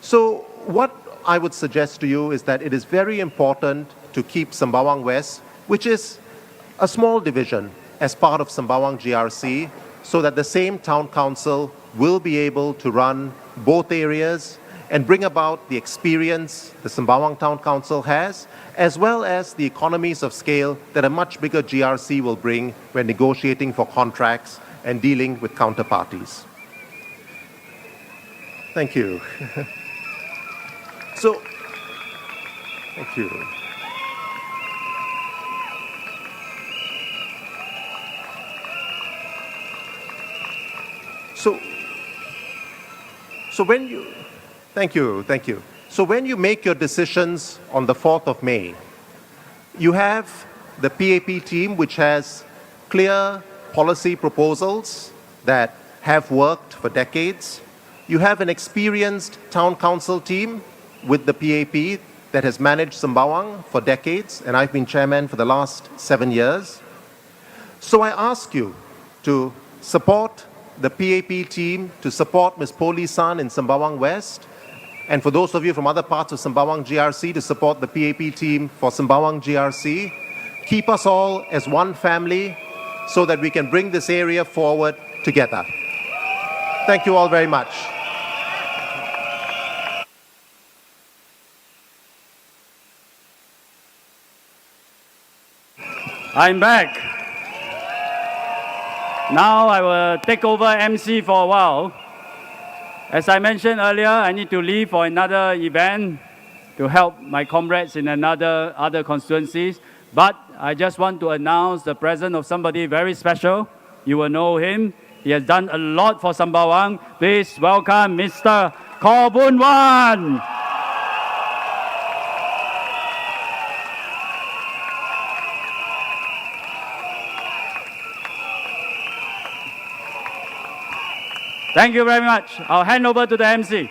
So what I would suggest to you is that it is very important to keep Sembawang West, which is a small division, as part of Sembawang GRC, so that the same town council will be able to run both areas and bring about the experience the Sembawang Town Council has, as well as the economies of scale that a much bigger GRC will bring when negotiating for contracts and dealing with counterparties. Thank you. Thank you. So when you, thank you. So when you make your decisions on the 4th of May, you have the PAP team, which has clear policy proposals that have worked for decades. You have an experienced town council team with the PAP that has managed Sembawang for decades, and I've been chairman for the last 7 years. So I ask you to support the PAP team, to support Ms. Poli San in Sembawang West, and for those of you from other parts of Sembawang GRC, to support the PAP team for Sembawang GRC. Keep us all as one family so that we can bring this area forward together. Thank you all very much. I'm back. Now I will take over MC for a while. As I mentioned earlier, I need to leave for another event to help my comrades in other constituencies. But I just want to announce the presence of somebody very special. You will know him. He has done a lot for Sembawang. Please welcome Mr. Khaw Boon Wan. Thank you very much. I'll hand over to the MC.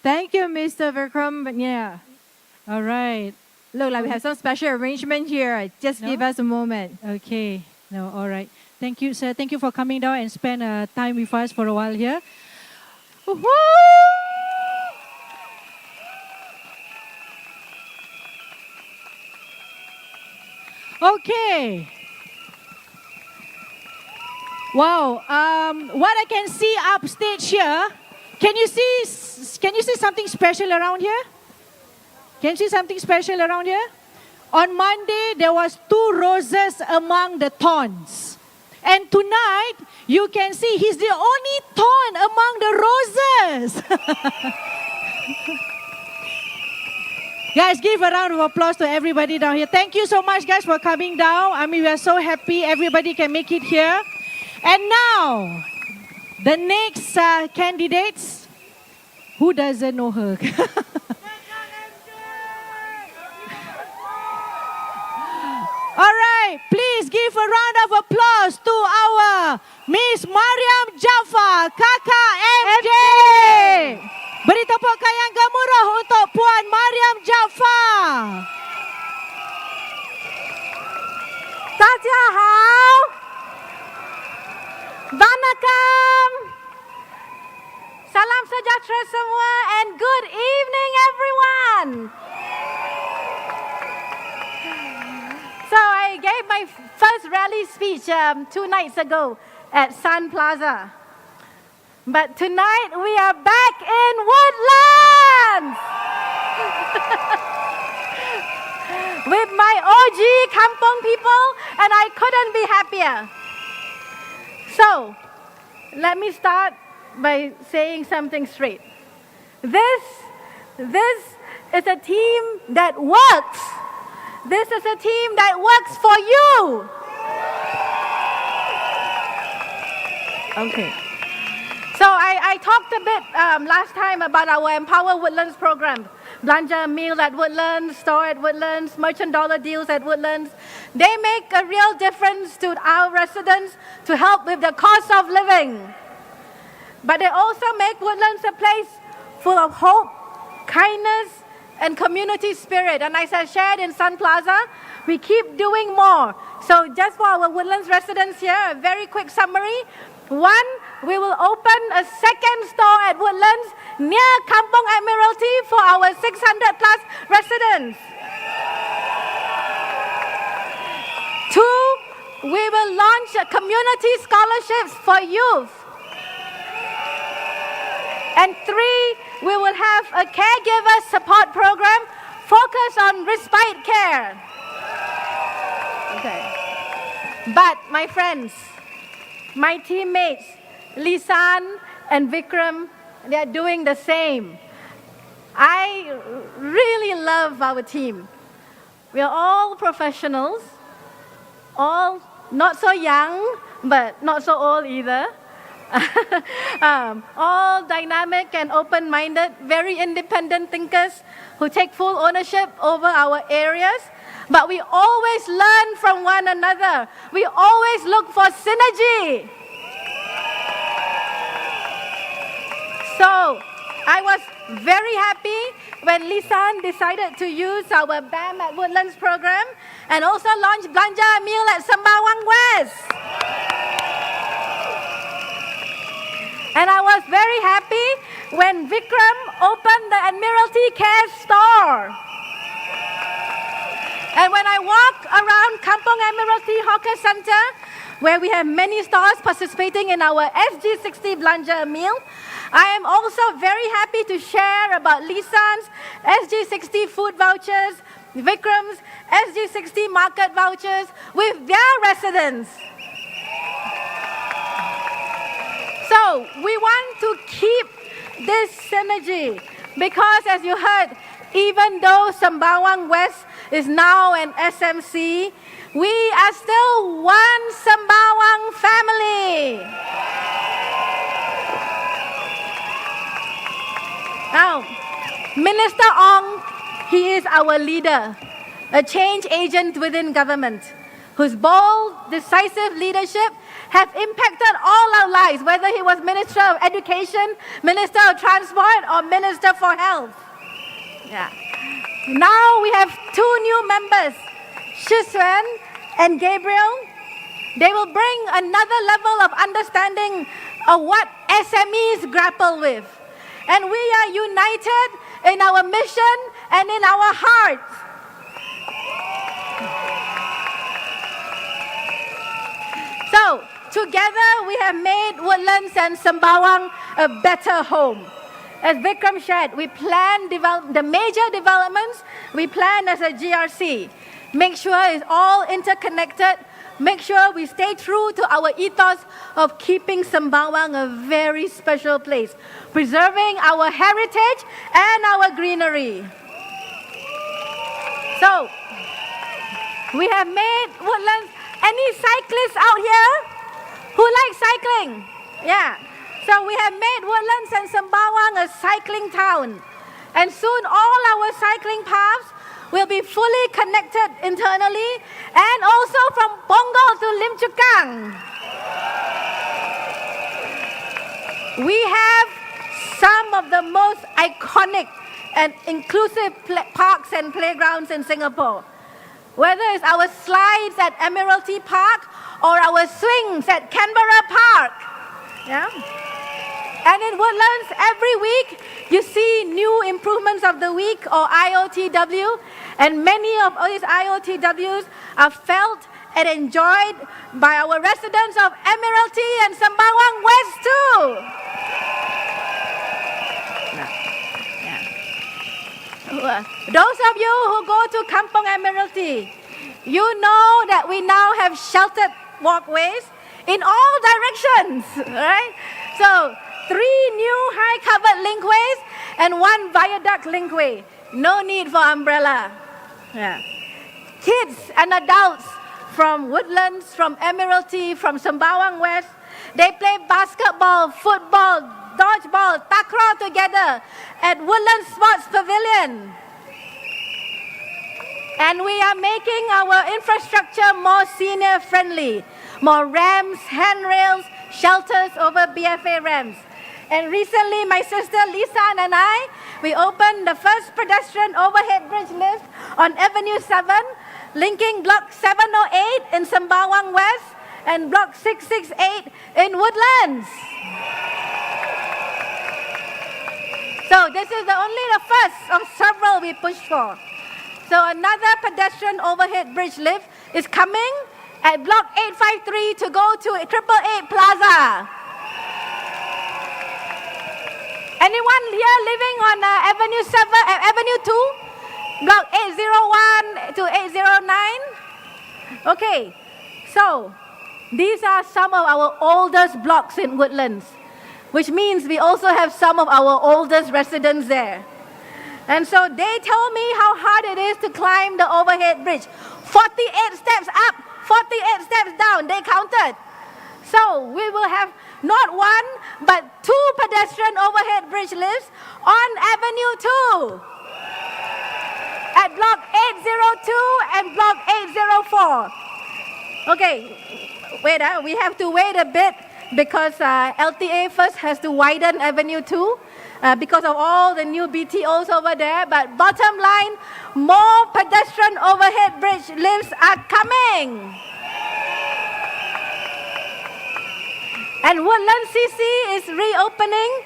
Thank you, Mr. Vikram. But yeah, All right. look like we have some special arrangement here. Just give No? us a moment. Okay. No, all right. Thank you, sir. Thank you for coming down and spend time with us for a while here. Woo-hoo! Okay. Wow. What I can see upstage here. Can you see something special around here? Can you see something special around here? On Monday, there was 2 roses among the thorns. And tonight, you can see he's the only thorn among the roses. Guys, give a round of applause to everybody down here. Thank you so much, guys, for coming down. I mean, we are so happy everybody can make it here. And now, the next candidates. Who doesn't know her? All right, please give a round of applause to our Miss Mariam Jaafar, Kakak MJ. Beri tepukan yang gemuruh untuk Puan Mariam Jaafar. 大家好 Vanakkam Salam sejahtera semua and good evening everyone. So I gave my first rally speech 2 nights ago at Sun Plaza. But tonight we are back in Woodlands with my OG Kampong people, and I couldn't be happier. So let me start by saying something straight. This is a team that works. This is a team that works for you. Okay. So I talked a bit last time about our Empower Woodlands program. Belanja meal at Woodlands, store at Woodlands, merchant dollar deals at Woodlands. They make a real difference to our residents to help with the cost of living. But they also make Woodlands a place full of hope, kindness, and community spirit. And as I shared in Sun Plaza, we keep doing more. So just for our Woodlands residents here, a very quick summary. 1, we will open a second store at Woodlands near Kampong Admiralty for our 600 plus residents. 2, we will launch community scholarships for youth. And 3, we will have a caregiver support program focused on respite care. Okay. But my friends, my teammates, Lisan and Vikram, they are doing the same. I really love our team. We are all professionals, all not so young, but not so old either. All dynamic and open-minded, very independent thinkers who take full ownership over our areas. But we always learn from one another. We always look for synergy. So I was very happy when Lisan decided to use our BAM at Woodlands program and also launch Belanja Meal at Sembawang West. And I was very happy when Vikram opened the Admiralty Care store. And when I walk around Kampong Admiralty Hawker Center, where we have many stores participating in our SG60 Belanja Meal, I am also very happy to share about Lisan's SG60 food vouchers, Vikram's SG60 market vouchers with their residents. So we want to keep this synergy because, as you heard, even though Sembawang West is now an SMC, we are still one Sembawang family. Now, Minister Ong, he is our leader, a change agent within government, whose bold, decisive leadership have impacted all our lives, whether he was Minister of Education, Minister of Transport, or Minister for Health. Yeah. Now we have 2 new members, Shisuan and Gabriel. They will bring another level of understanding of what SMEs grapple with. And we are united in our mission and in our hearts. So, together we have made Woodlands and Sembawang a better home. As Vikram shared, we plan the major developments, we plan as a GRC. Make sure it's all interconnected. Make sure we stay true to our ethos of keeping Sembawang a very special place, preserving our heritage and our greenery. So, we have made Woodlands. Any cyclists out here who like cycling? Yeah. So we have made Woodlands and Sembawang a cycling town. And soon all our cycling paths will be fully connected internally and also from Punggol to Lim Chu Kang. We have some of the most iconic and inclusive parks and playgrounds in Singapore. Whether it's our slides at Admiralty Park or our swings at Canberra Park. Yeah? And in Woodlands, every week, you see new improvements of the week or IOTW. And many of these IOTWs are felt and enjoyed by our residents of Admiralty and Sembawang West too. Those of you who go to Kampong Admiralty, you know that we now have sheltered walkways in all directions, right? So, 3 new high-covered linkways and 1 viaduct linkway. No need for umbrella. Yeah. Kids and adults from Woodlands, from Admiralty, from Sembawang West, they play basketball, football, dodgeball, takraw together at Woodlands Sports Pavilion. And we are making our infrastructure more senior friendly. More ramps, handrails, shelters over BFA ramps. And recently my sister Lisa and I, we opened the first pedestrian overhead bridge lift on Avenue 7, linking Block 708 in Sembawang West and Block 668 in Woodlands. So this is only the first of several we pushed for. So another pedestrian overhead bridge lift is coming at Block 853 to go to 888 Plaza. Anyone here living on Avenue 7, Avenue 2? Block 801 to 809? Okay, so these are some of our oldest blocks in Woodlands, which means we also have some of our oldest residents there. And so they told me how hard it is to climb the overhead bridge. 48 steps up, 48 steps down, they counted. So we will have not 1, but 2 pedestrian overhead bridge lifts on Avenue 2. At Block 802 and Block 804. Okay, wait, we have to wait a bit because LTA first has to widen Avenue 2 because of all the new BTOs over there. But bottom line, more pedestrian overhead bridge lifts are coming. And Woodlands CC is reopening.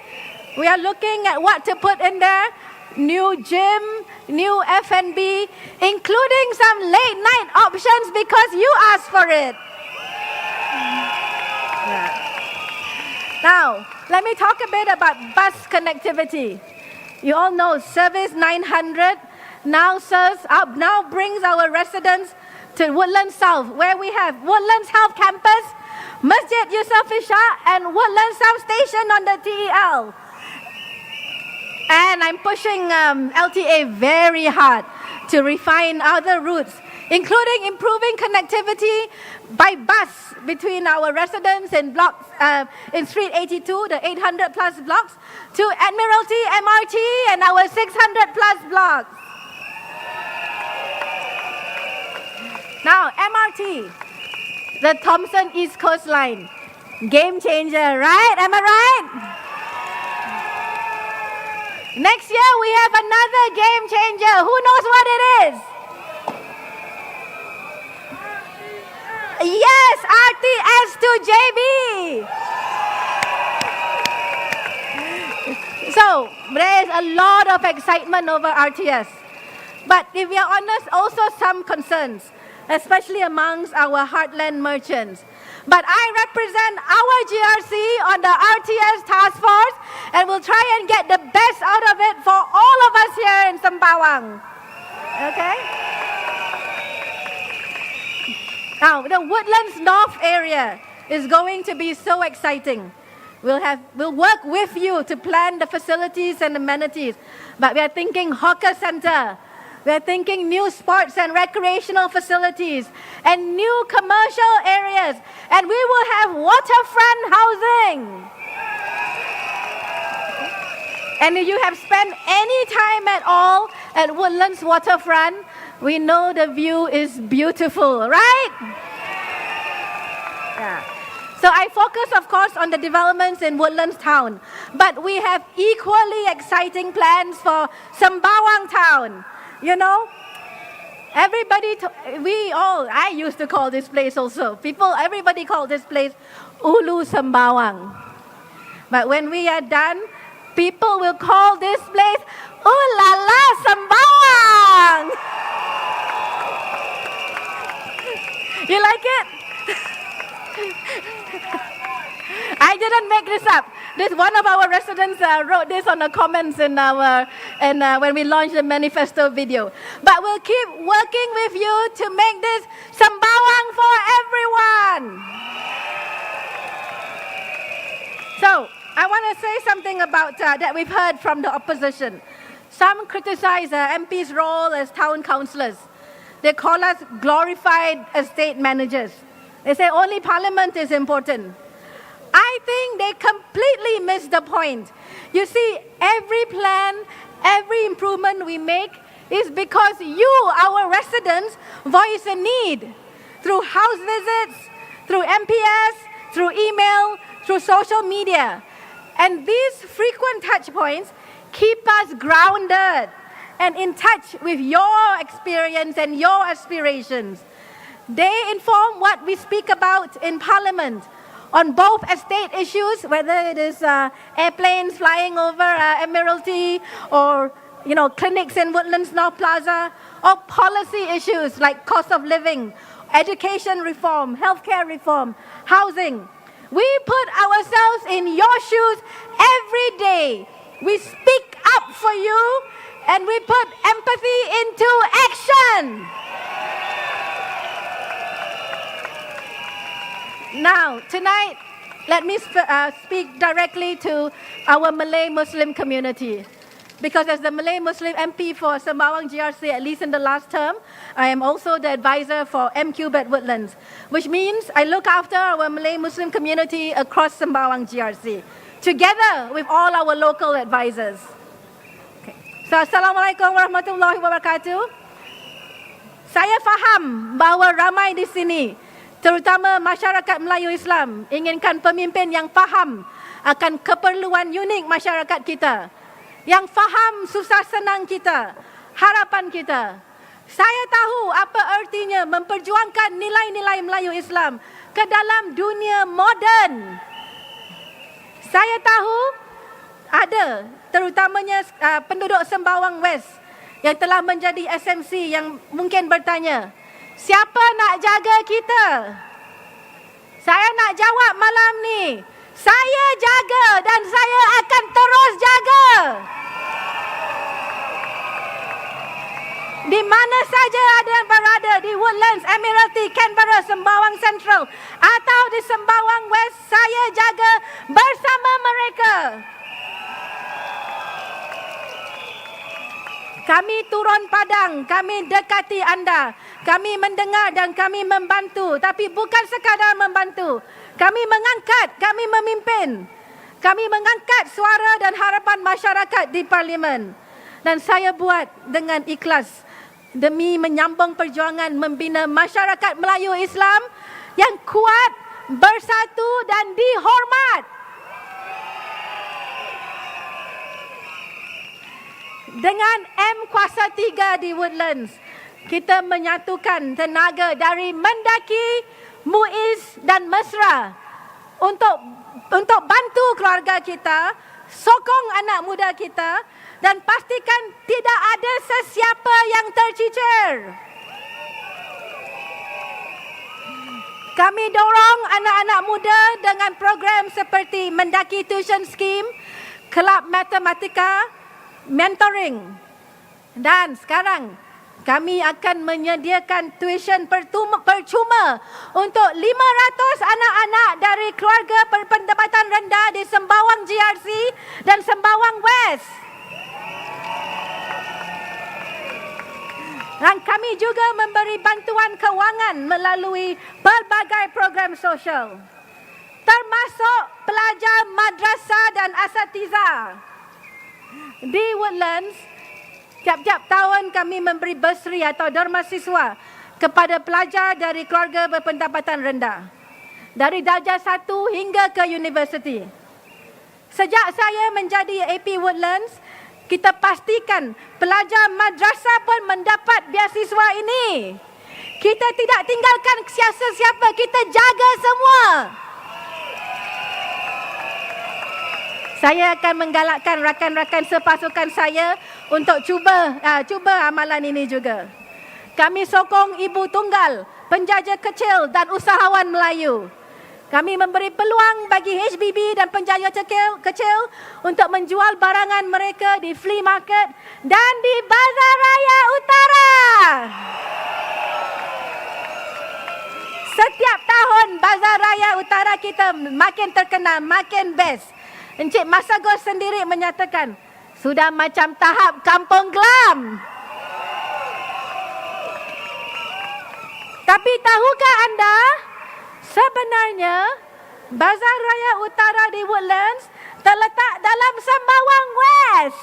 We are looking at what to put in there. New gym, new F&B, including some late night options because you asked for it. Yeah. Now, let me talk a bit about bus connectivity. You all know Service 900 now brings our residents to Woodlands South, where we have Woodlands Health Campus, Masjid Yusof Ishak, and Woodlands South Station on the TEL. And I'm pushing LTA very hard to refine other routes, including improving connectivity by bus between our residents in blocks in Street 82, the 800 plus blocks, to Admiralty MRT and our 600 plus blocks. Now, MRT. the Thompson East Coast Line. Game changer, right? Am I right? Next year we have another game changer. Who knows what it is? Yes, RTS to JB. So there is a lot of excitement over RTS. But if we are honest, also some concerns, especially amongst our heartland merchants. But I represent our GRC on the RTS task force and will try and get the best out of it for all of us here in Sembawang. Okay? Now, the Woodlands North area is going to be so exciting. We'll work with you to plan the facilities and amenities. But we are thinking hawker center. We are thinking new sports and recreational facilities and new commercial areas. And we will have waterfront housing. And if you have spent any time at all at Woodlands Waterfront, we know the view is beautiful, right? Yeah. So I focus, of course, on the developments in Woodlands Town. But we have equally exciting plans for Sembawang Town. You know, I used to call this place also. Everybody called this place Ulu Sembawang. But when we are done, people will call this place Ooh la la Sembawang. You like it? I didn't make this up. One of our residents wrote this on the comments in when we launched the manifesto video. But we'll keep working with you to make this Sembawang for everyone. So I want to say something about that we've heard from the opposition. Some criticize MP's role as town councillors. They call us glorified estate managers. They say only parliament is important. I think they completely miss the point. You see, every plan, every improvement we make is because you, our residents, voice a need through house visits, through MPS, through email, through social media. And these frequent touch points keep us grounded and in touch with your experience and your aspirations. They inform what we speak about in Parliament on both estate issues, whether it is airplanes flying over Admiralty or clinics in Woodlands North Plaza, or policy issues like cost of living, education reform, healthcare reform, housing. We put ourselves in your shoes every day. We speak up for you and we put empathy into action. Now, tonight, let me speak directly to our Malay Muslim community. Because as the Malay Muslim MP for Sembawang GRC, at least in the last term, I am also the advisor for MQ at Woodlands, which means I look after our Malay Muslim community across Sembawang GRC, together with all our local advisors. Okay. So, Assalamualaikum warahmatullahi wabarakatuh. Saya faham bahawa ramai di sini, terutama masyarakat Melayu Islam, inginkan pemimpin yang faham akan keperluan unik masyarakat kita, yang faham susah senang kita, harapan kita. Saya tahu apa artinya memperjuangkan nilai-nilai Melayu Islam ke dalam dunia moden. Saya tahu ada terutamanya penduduk Sembawang West yang telah menjadi SMC yang mungkin bertanya, siapa nak jaga kita? Saya nak jawab malam ni, saya jaga dan saya akan terus jaga. Di mana saja ada berada, di Woodlands, Admiralty, Canberra, Sembawang Central atau di Sembawang West, saya jaga bersama mereka. Kami turun padang, kami dekati anda, kami mendengar dan kami membantu, tapi bukan sekadar membantu. Kami mengangkat, kami memimpin. Kami mengangkat suara dan harapan masyarakat di Parlimen. Dan saya buat dengan ikhlas demi menyambung perjuangan membina masyarakat Melayu Islam yang kuat, bersatu dan dihormat. Dengan M Kuasa 3 di Woodlands, kita menyatukan tenaga dari Mendaki, Muiz dan Mesra untuk bantu keluarga kita, sokong anak muda kita dan pastikan tidak ada sesiapa yang tercicir. Kami dorong anak-anak muda dengan program seperti Mendaki Tuition Scheme, Kelab Matematika, mentoring. Dan sekarang kami akan menyediakan tuition percuma untuk 500 anak-anak dari keluarga berpendapatan rendah di Sembawang GRC dan Sembawang West. Dan kami juga memberi bantuan kewangan melalui pelbagai program sosial, termasuk pelajar madrasah dan asatiza. Di Woodlands, tiap-tiap tahun kami memberi bursary atau derma siswa kepada pelajar dari keluarga berpendapatan rendah, dari darjah 1 hingga ke universiti. Sejak saya menjadi AP Woodlands, kita pastikan pelajar madrasah pun mendapat beasiswa ini. Kita tidak tinggalkan siapa-siapa, kita jaga semua. Saya akan menggalakkan rakan-rakan sepasukan saya untuk cuba amalan ini juga. Kami sokong ibu tunggal, penjaja kecil dan usahawan Melayu. Kami memberi peluang bagi HBB dan penjaja kecil untuk menjual barangan mereka di flea market dan di Bazar Raya Utara. Setiap tahun Bazar Raya Utara kita makin terkenal, makin best. Encik Masagos sendiri menyatakan, sudah macam tahap kampung gelam. Tapi tahukah anda, sebenarnya Bazar Raya Utara di Woodlands terletak dalam Sembawang West.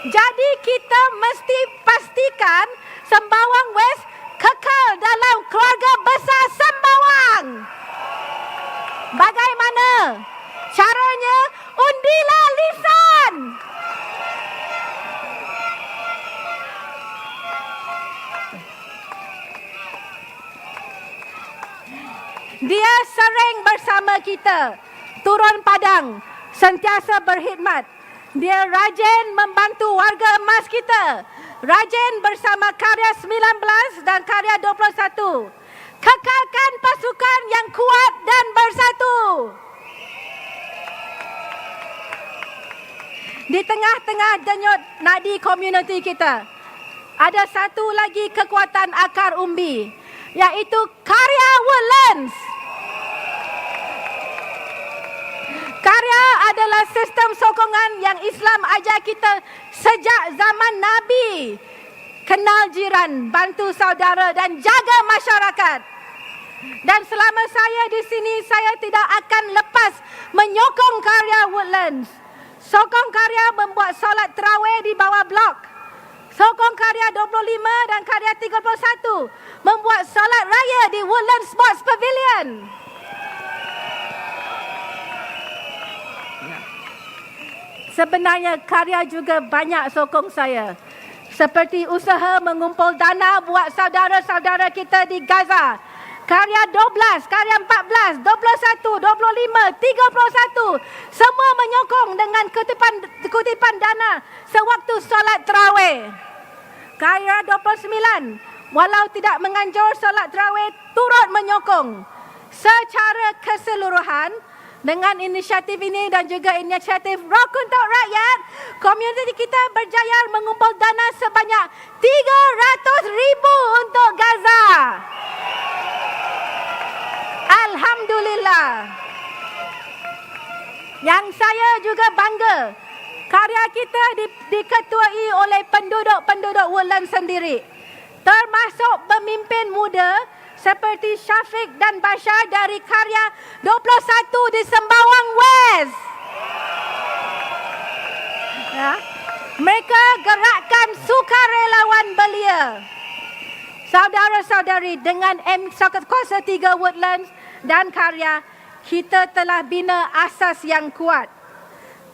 Jadi kita mesti pastikan Sembawang West kekal dalam keluarga besar Sembawang. Bagaimana? Caranya undilah lisan. Dia sering bersama kita, turun padang, sentiasa berkhidmat. Dia rajin membantu warga emas kita, rajin bersama Karya 19 dan Karya 21. Kekalkan pasukan yang kuat dan bersatu. Di tengah-tengah denyut nadi komuniti kita, ada satu lagi kekuatan akar umbi, iaitu Karya Woodlands. Karya adalah sistem sokongan yang Islam ajar kita sejak zaman Nabi. Kenal jiran, bantu saudara dan jaga masyarakat. Dan selama saya di sini, saya tidak akan lepas menyokong Karya Woodlands. Sokong Karya membuat solat terawih di bawah blok. Sokong Karya 25 dan Karya 31 membuat solat raya di Woodlands Sports Pavilion. Sebenarnya Karya juga banyak sokong saya. Seperti usaha mengumpul dana buat saudara-saudara kita di Gaza. Karya 12, Karya 14, 21, 25, 31. Semua menyokong dengan kutipan dana sewaktu solat terawih. Karya 29, walau tidak menganjur solat terawih, turut menyokong. Secara keseluruhan, dengan inisiatif ini dan juga inisiatif Rock untuk Rakyat, komuniti kita berjaya mengumpul dana sebanyak 300,000 untuk Gaza. Alhamdulillah. Yang saya juga bangga, karya kita diketuai oleh penduduk-penduduk Woodlands sendiri, termasuk pemimpin muda seperti Syafiq dan Bashar dari Karya 21 di Sembawang West. Ya. Mereka gerakkan sukarelawan belia. Saudara-saudari, dengan kuasa 3 Woodlands dan Karya, kita telah bina asas yang kuat.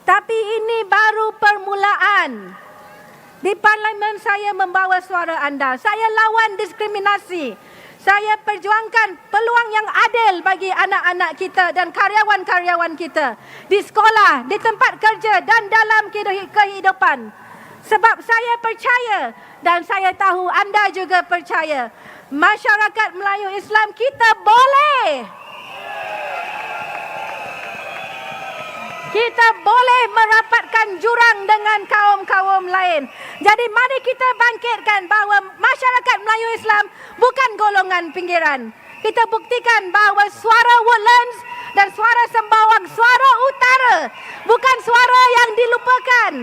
Tapi ini baru permulaan. Di parlimen saya membawa suara anda. Saya lawan diskriminasi. Saya perjuangkan peluang yang adil bagi anak-anak kita dan karyawan-karyawan kita. Di sekolah, di tempat kerja dan dalam kehidupan. Sebab saya percaya dan saya tahu anda juga percaya. Masyarakat Melayu Islam kita boleh. Kita boleh merapatkan jurang dengan kaum-kaum lain. Jadi mari kita bangkitkan bahawa masyarakat Melayu Islam bukan golongan pinggiran. Kita buktikan bahawa suara Woodlands dan suara Sembawang, suara utara, bukan suara yang dilupakan.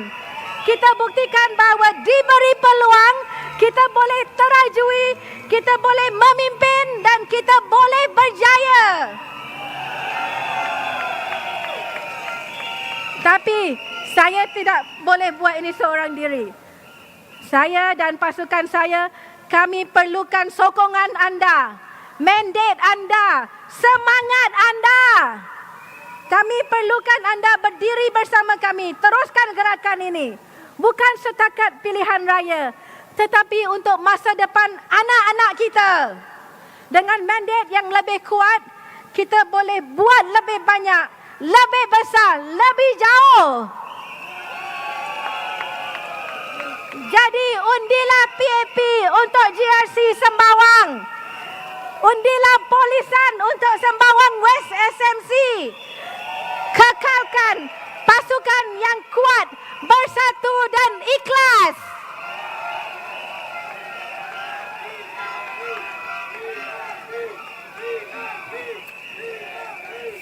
Kita buktikan bahawa diberi peluang, kita boleh terajui, kita boleh memimpin dan kita boleh berjaya. Tapi saya tidak boleh buat ini seorang diri. Saya dan pasukan saya, kami perlukan sokongan anda, mandat anda, semangat anda. Kami perlukan anda berdiri bersama kami, teruskan gerakan ini. Bukan setakat pilihan raya, tetapi untuk masa depan anak-anak kita. Dengan mandat yang lebih kuat, kita boleh buat lebih banyak, lebih besar, lebih jauh. Jadi undilah PAP untuk GRC Sembawang. Undilah Polisan untuk Sembawang West SMC. Kekalkan pasukan yang kuat, bersatu dan ikhlas.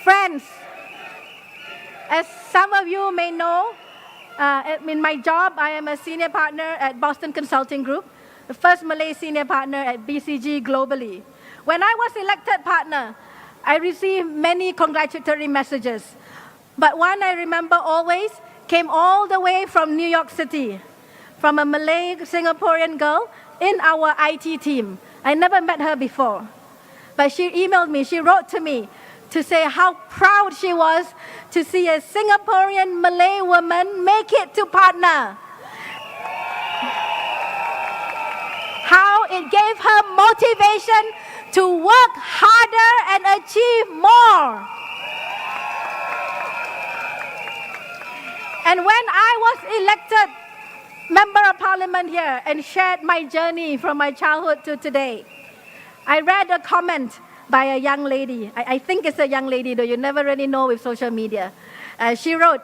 Friends, as some of you may know, in my job, I am a senior partner at Boston Consulting Group, the first Malay senior partner at BCG globally. When I was elected partner, I received many congratulatory messages. But one I remember always came all the way from New York City, from a Malay Singaporean girl in our IT team. I never met her before. But she emailed me, she wrote to me, to say how proud she was to see a Singaporean Malay woman make it to partner. How it gave her motivation to work harder and achieve more. And when I was elected member of parliament here and shared my journey from my childhood to today, I read a comment by a young lady. I think it's a young lady, though you never really know with social media. She wrote,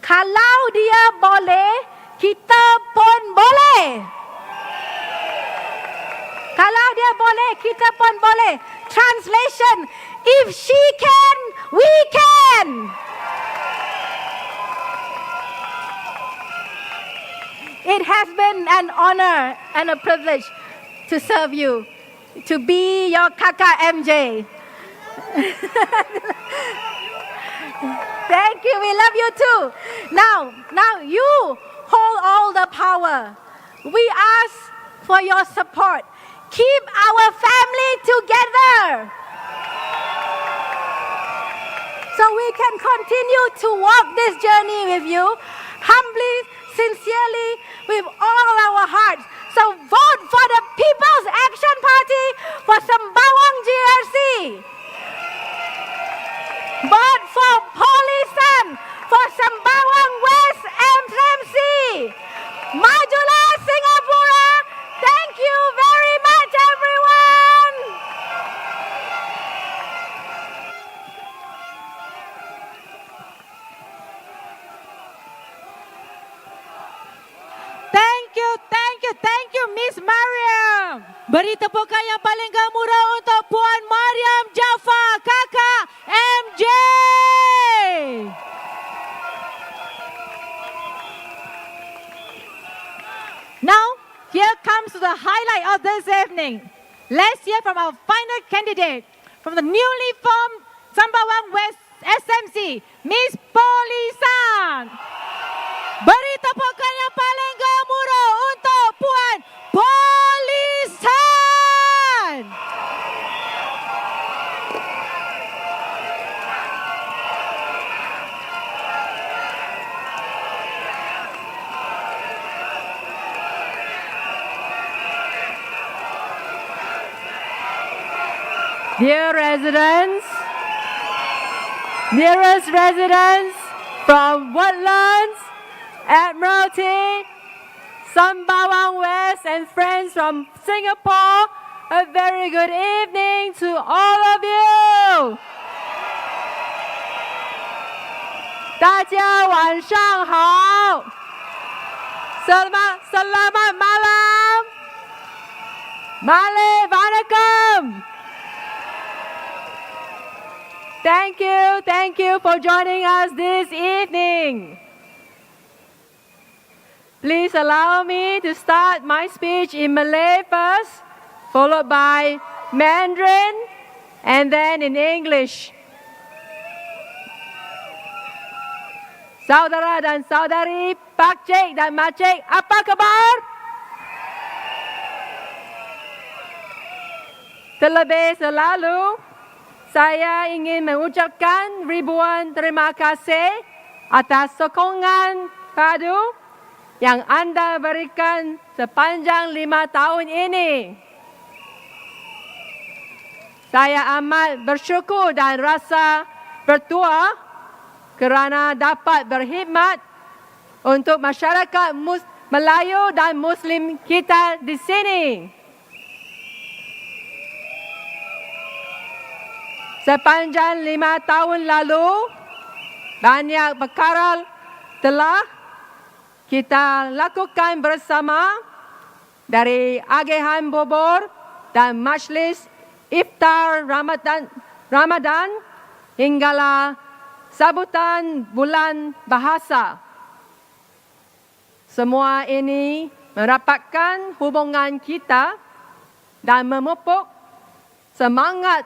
"Kalau dia boleh, kita pun boleh. Kalau dia boleh, kita pun boleh." Translation, if she can, we can. It has been an honor and a privilege to serve you, to be your Kaka MJ. Thank you, we love you too. Now you hold all the power. We ask for your support. Keep our family together so we can continue to walk this journey with you, humbly, sincerely, with all our hearts. So vote for the People's Action Party for Sembawang GRC. Vote for Polisan for Sembawang West SMC. Majulah Singapura. Thank you very much, everyone. Thank you, Miss Mariam. Beri tepukan yang paling gemuruh untuk Puan Mariam Jaafar, Kakak MJ. Now, here comes the highlight of this evening. Let's hear from our final candidate from the newly formed Sembawang West SMC, Miss Polisan. Beri tepukan yang paling gemuruh untuk Puan Polisan. Dear residents, dearest residents from Woodlands, Admiralty, Sembawang West, and friends from Singapore, a very good evening to all of you. 大家晚上好。Selamat malam. Male vanakkam. Thank you for joining us this evening. Please allow me to start my speech in Malay first, followed by Mandarin, and then in English. Saudara dan saudari, pakcik dan makcik, apa kabar? Terlebih selalu, saya ingin mengucapkan ribuan terima kasih atas sokongan padu yang anda berikan sepanjang 5 tahun ini. Saya amat bersyukur dan rasa bertuah kerana dapat berkhidmat untuk masyarakat Melayu dan Muslim kita di sini. Sepanjang 5 tahun lalu, banyak perkara telah kita lakukan bersama, dari agihan bubur dan majlis iftar Ramadan hinggalah sambutan bulan bahasa. Semua ini merapatkan hubungan kita dan memupuk semangat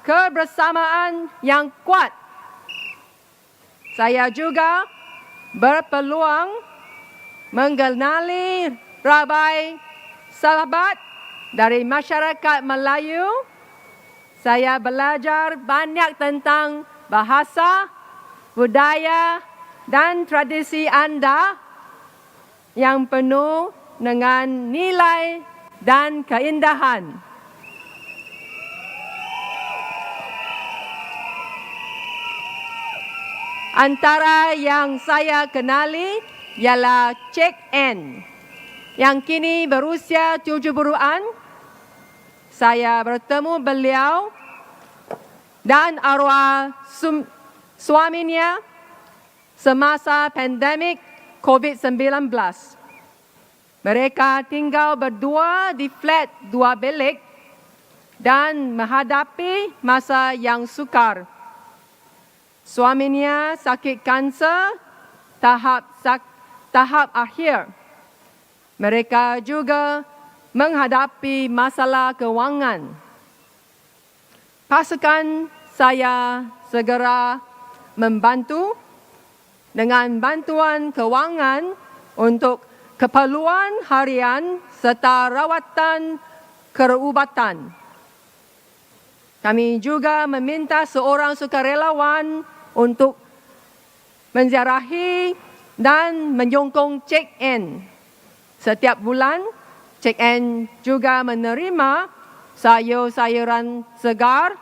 kebersamaan yang kuat. Saya juga berpeluang mengenali ramai sahabat dari masyarakat Melayu. Saya belajar banyak tentang bahasa, budaya dan tradisi anda yang penuh dengan nilai dan keindahan. Antara yang saya kenali ialah Cik N yang kini berusia 70-an. Saya bertemu beliau dan arwah suaminya semasa pandemik COVID-19. Mereka tinggal berdua di flat 2 bilik dan menghadapi masa yang sukar. Suaminya sakit kanser tahap akhir. Mereka juga menghadapi masalah kewangan. Pasukan saya segera membantu dengan bantuan kewangan untuk keperluan harian serta rawatan kerubatan. Kami juga meminta seorang sukarelawan untuk menziarahi dan menyokong Cik N. Setiap bulan, Cik N juga menerima sayur-sayuran segar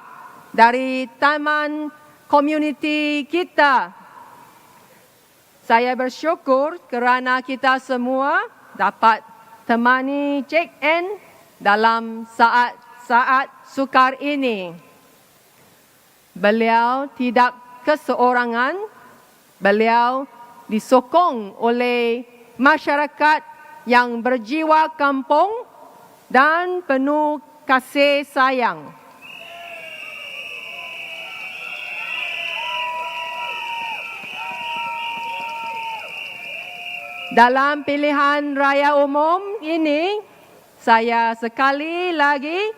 dari taman komuniti kita. Saya bersyukur kerana kita semua dapat temani Cik N dalam saat-saat sukar ini. Beliau tidak keseorangan. Beliau disokong oleh masyarakat yang berjiwa kampung dan penuh kasih sayang. Dalam pilihan raya umum ini, saya sekali lagi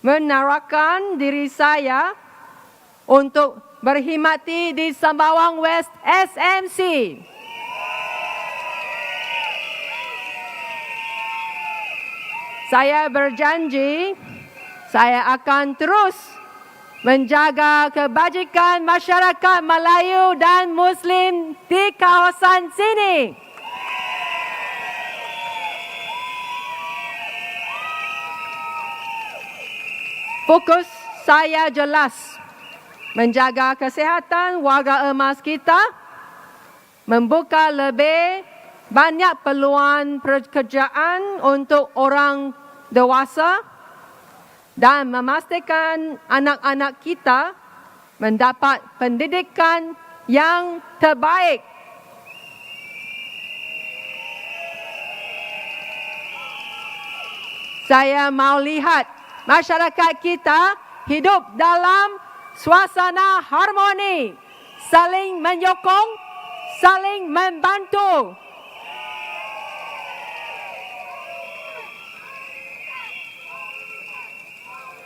menawarkan diri saya untuk berkhidmati di Sembawang West SMC. Saya berjanji, saya akan terus menjaga kebajikan masyarakat Melayu dan Muslim di kawasan sini. Fokus saya jelas menjaga kesehatan warga emas kita, membuka lebih banyak peluang pekerjaan untuk orang dewasa dan memastikan anak-anak kita mendapat pendidikan yang terbaik. Saya mau lihat masyarakat kita hidup dalam suasana harmoni, saling menyokong, saling membantu.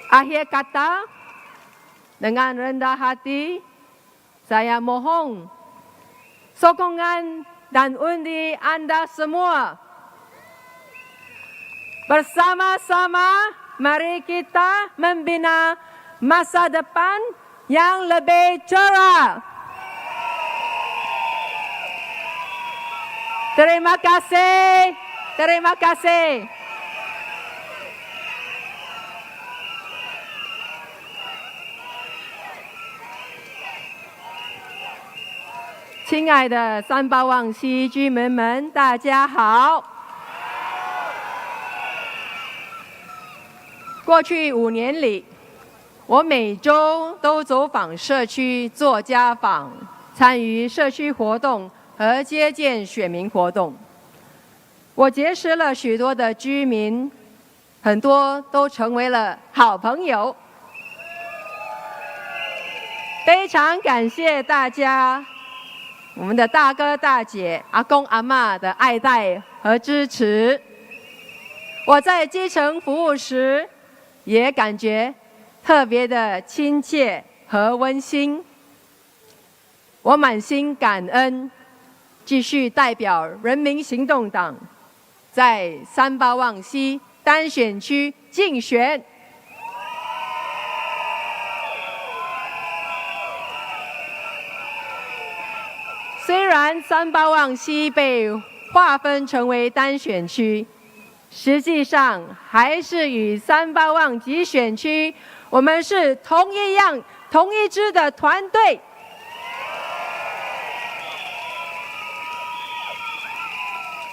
Akhir kata, dengan rendah hati, saya mohon sokongan dan undi Anda semua. Bersama-sama, mari kita membina masa depan yang lebih cerah. Terima kasih. Terima kasih. 亲爱的三巴旺西居民们，大家好。过去5年里，我每周都走访社区做家访，参与社区活动和接见选民活动。我结识了许多的居民，很多都成为了好朋友。非常感谢大家，我们的大哥大姐、阿公阿嬷的爱戴和支持。我在基层服务时，也感觉特别的亲切和温馨。我满心感恩，继续代表人民行动党在三巴旺西单选区竞选。虽然三巴旺西被划分成为单选区，实际上还是与三巴旺集选区，我们是同一支的团队。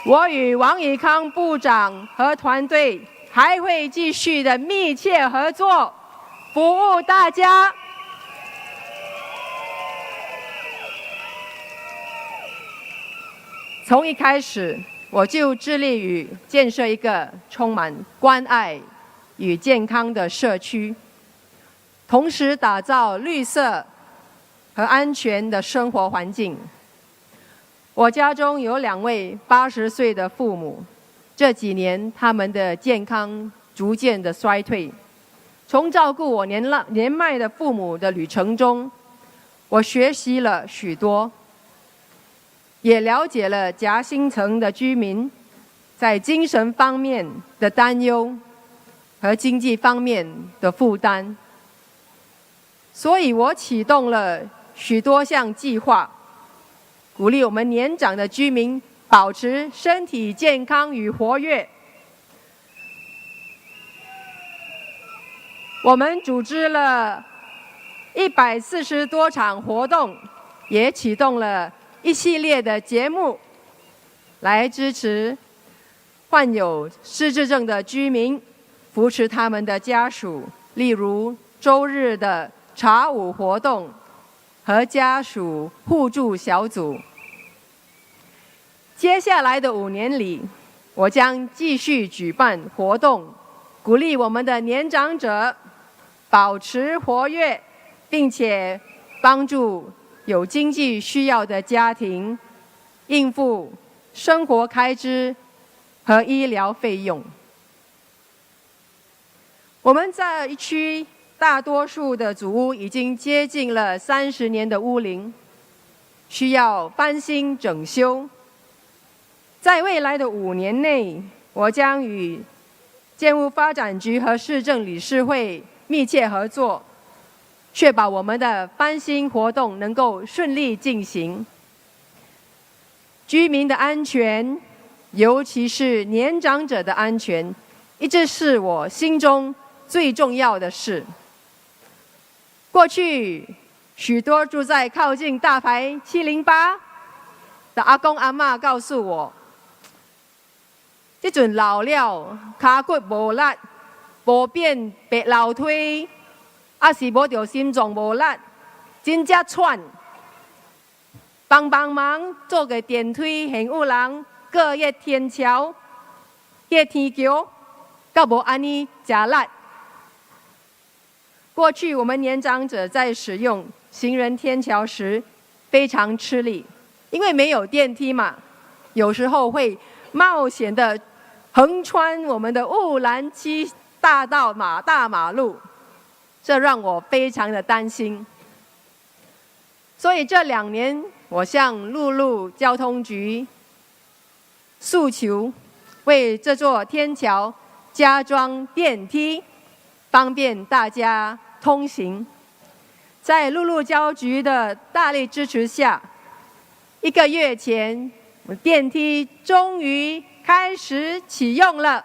我与王以康部长和团队还会继续的密切合作，服务大家。从一开始，我就致力于建设一个充满关爱与健康的社区，同时打造绿色和安全的生活环境。我家中有2位80岁的父母，这几年他们的健康逐渐的衰退。从照顾我年迈的父母的旅程中，我学习了许多。也了解了夹心层的居民在精神方面的担忧和经济方面的负担，所以我启动了许多项计划，鼓励我们年长的居民保持身体健康与活跃。我们组织了140多场活动，也启动了一系列的节目，来支持患有失智症的居民，扶持他们的家属，例如周日的茶舞活动和家属互助小组。接下来的5年里，我将继续举办活动，鼓励我们的年长者保持活跃，并且帮助有经济需要的家庭应付生活开支和医疗费用。我们在一区大多数的祖屋已经接近了30年的屋龄，需要翻新整修。在未来的5年内，我将与建物发展局和市政理事会密切合作，确保我们的翻新活动能够顺利进行。居民的安全，尤其是年长者的安全，一直是我心中最重要的事。过去许多住在靠近大排708的阿公阿嬷告诉我，这阵老了，脚骨无力，无便白楼梯，还是无着心脏无力，真正喘。帮忙做个电梯，现有人过夜天桥、夜天桥，到无安尼真力。过去我们年长者在使用行人天桥时非常吃力，因为没有电梯嘛，有时候会冒险的横穿我们的雾兰区大马路，这让我非常的担心。所以这2年，我向陆路交通局诉求，为这座天桥加装电梯，方便大家通行。在陆路交局的大力支持下，1个月前，电梯终于开始启用了。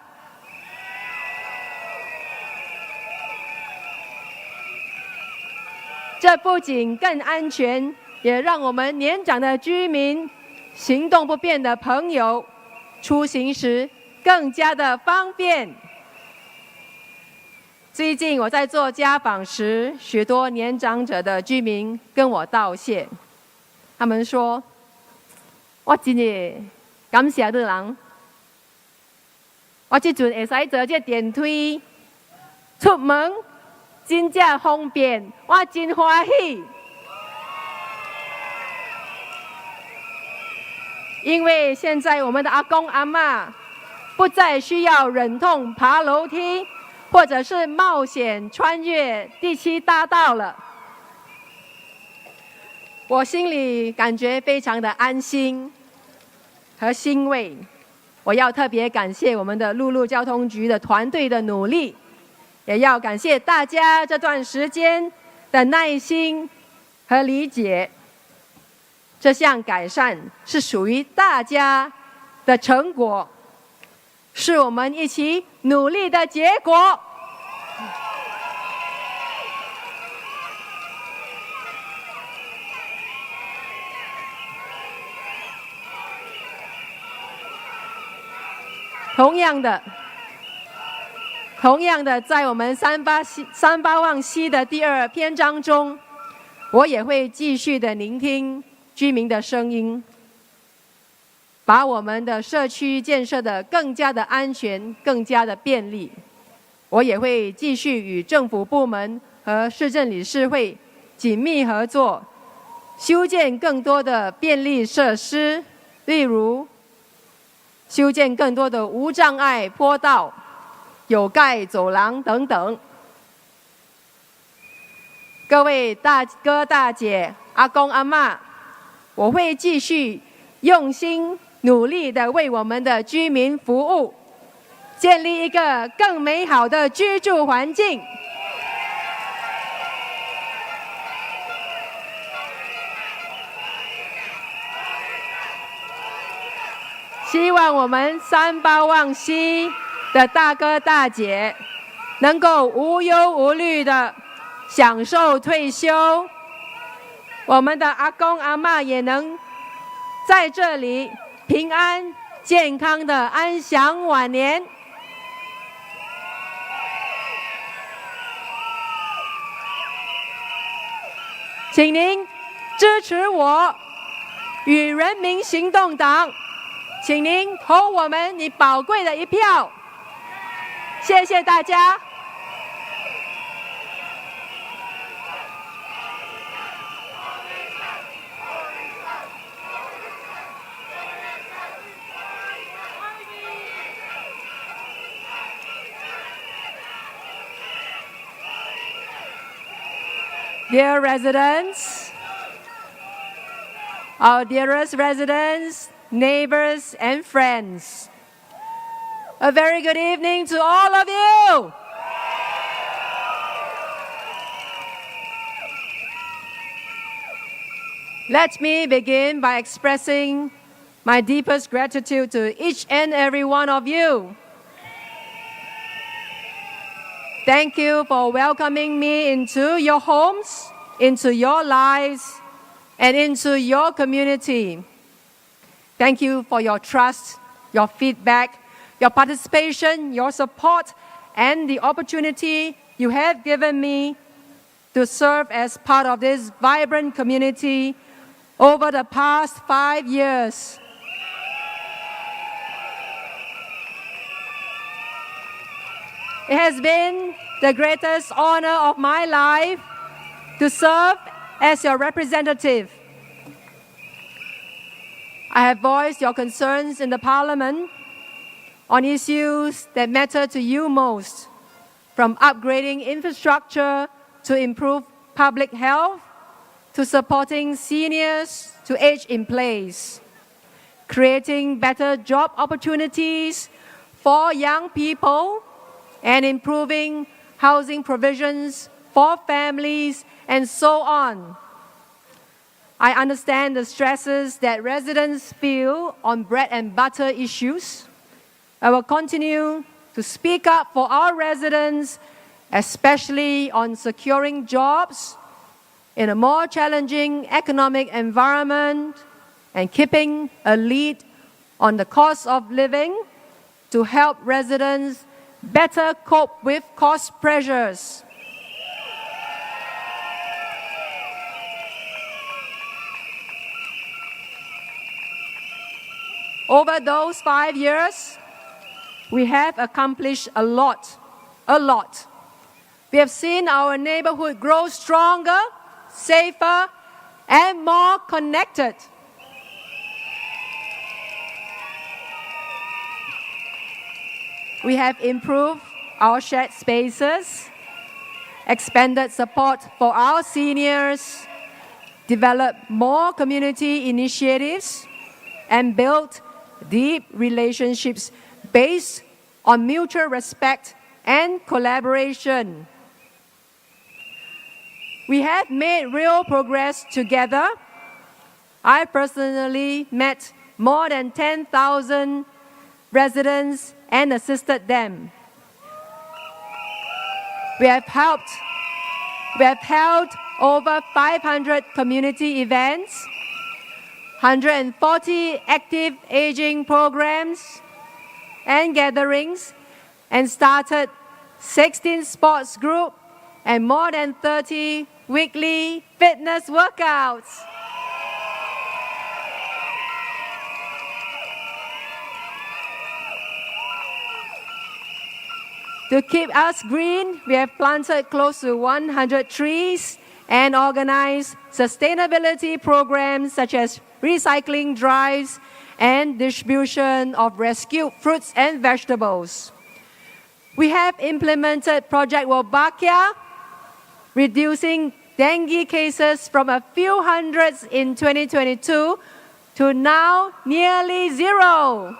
这不仅更安全，也让我们年长的居民、行动不便的朋友出行时更加的方便。最近我在做家访时，许多年长者的居民跟我道谢，他们说：“我真的感谢你人，我这阵会使坐这电梯出门。”真正方便，我真欢喜。因为现在我们的阿公阿嬷不再需要忍痛爬楼梯，或者是冒险穿越第7大道了。我心里感觉非常的安心和欣慰。我要特别感谢我们的陆路交通局的团队的努力。也要感谢大家这段时间的耐心和理解。这项改善是属于大家的成果，是我们一起努力的结果。同样的，在我们三八旺西的第2篇章中，我也会继续的聆听居民的声音，把我们的社区建设的更加的安全、更加的便利。我也会继续与政府部门和市政理事会紧密合作，修建更多的便利设施，例如修建更多的无障碍坡道、有盖走廊等等。各位大哥大姐、阿公阿嬷，我会继续用心努力的为我们的居民服务，建立一个更美好的居住环境。希望我们三八旺西的大哥大姐能够无忧无虑的享受退休，我们的阿公阿嬷也能在这里平安健康的安享晚年。请您支持我与人民行动党，请您投我们你宝贵的一票，谢谢大家。Dear residents, our dearest residents, neighbors and friends, a very good evening to all of you. Let me begin by expressing my deepest gratitude to each and every one of you. Thank you for welcoming me into your homes, into your lives, and into your community. Thank you for your trust, your feedback, your participation, your support, and the opportunity you have given me to serve as part of this vibrant community over the past 5 years. It has been the greatest honor of my life to serve as your representative. I have voiced your concerns in the Parliament on issues that matter to you most, from upgrading infrastructure to improve public health, to supporting seniors to age in place, creating better job opportunities for young people, and improving housing provisions for families, and so on. I understand the stresses that residents feel on bread and butter issues. I will continue to speak up for our residents, especially on securing jobs in a more challenging economic environment and keeping a lead on the cost of living to help residents better cope with cost pressures. Over those 5 years, we have accomplished a lot. We have seen our neighborhood grow stronger, safer, and more connected. We have improved our shared spaces, expanded support for our seniors, developed more community initiatives, and built deep relationships based on mutual respect and collaboration. We have made real progress together. I personally met more than 10,000 residents and assisted them. We have held over 500 community events, 140 active aging programs and gatherings, and started 16 sports groups and more than 30 weekly fitness workouts. To keep us green, we have planted close to 100 trees and organized sustainability programs such as recycling drives and distribution of rescued fruits and vegetables. We have implemented Project Wolbachia, reducing dengue cases from a few hundreds in 2022 to now nearly zero.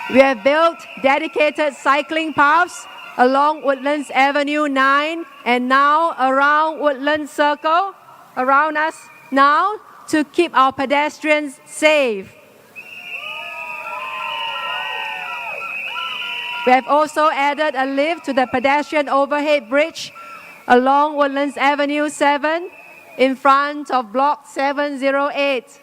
We have built dedicated cycling paths along Woodlands Avenue 9 and now around Woodlands Circle, around us now, to keep our pedestrians safe. We have also added a lift to the pedestrian overhead bridge along Woodlands Avenue 7 in front of Block 708.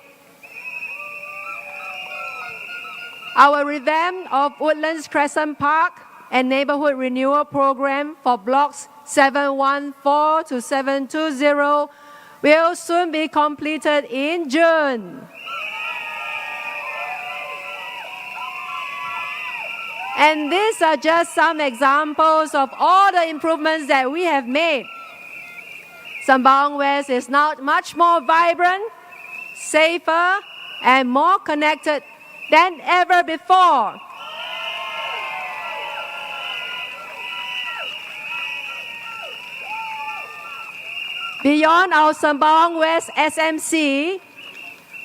Our revamp of Woodlands Crescent Park and neighborhood renewal program for blocks 714 to 720 will soon be completed in June. And these are just some examples of all the improvements that we have made. Sembawang West is now much more vibrant, safer, and more connected than ever before. Beyond our Sembawang West SMC,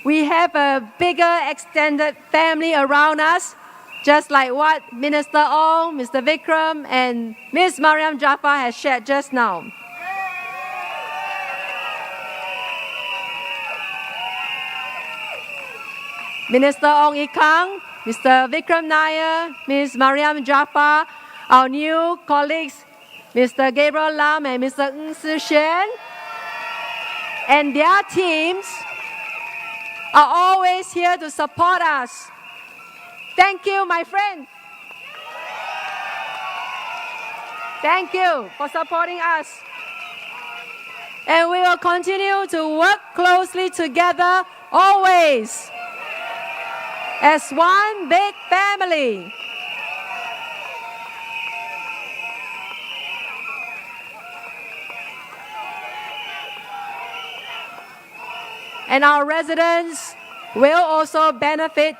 we have a bigger extended family around us, just like what Minister Ong, Mr. Vikram, and Ms. Mariam Jaffa has shared just now. Minister Ong Ikang Mr. Vikram Nair, Ms. Mariam Jaffa, our new colleagues, Mr. Gabriel Lam and Mr. Ng Si Shen, and their teams are always here to support us. Thank you, my friends. Thank you for supporting us. And we will continue to work closely together always as one big family. And our residents will also benefit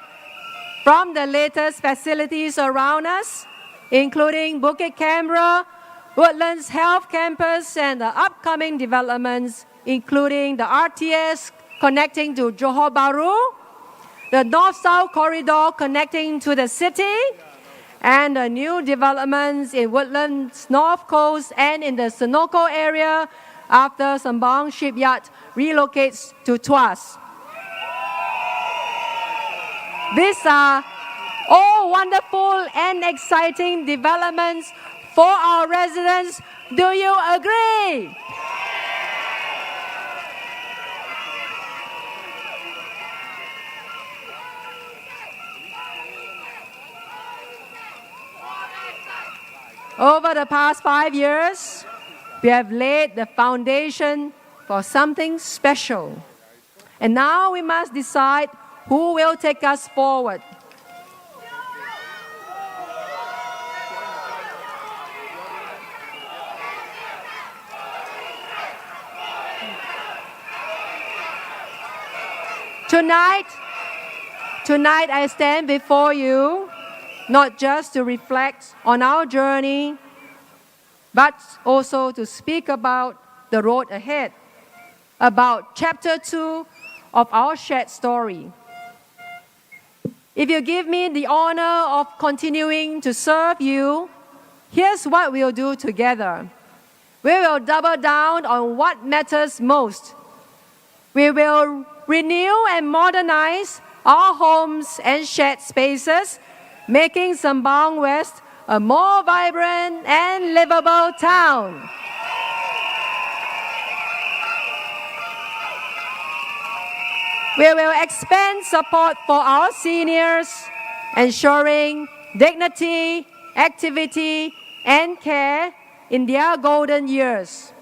from the latest facilities around us, including Bukit Canberra, Woodlands Health Campus, and the upcoming developments, including the RTS connecting to Johor Bahru, the North-South Corridor connecting to the city, and the new developments in Woodlands North Coast and in the Senoko area after Sembawang Shipyard relocates to Tuas. These are all wonderful and exciting developments for our residents. Do you agree? Over the past 5 years, we have laid the foundation for something special. And now we must decide who will take us forward. Tonight I stand before you not just to reflect on our journey, but also to speak about the road ahead, about chapter 2 of our shared story. If you give me the honor of continuing to serve you, here's what we'll do together. We will double down on what matters most. We will renew and modernize our homes and shared spaces, making Sembawang West a more vibrant and livable town. We will expand support for our seniors, ensuring dignity, activity, and care in their golden years.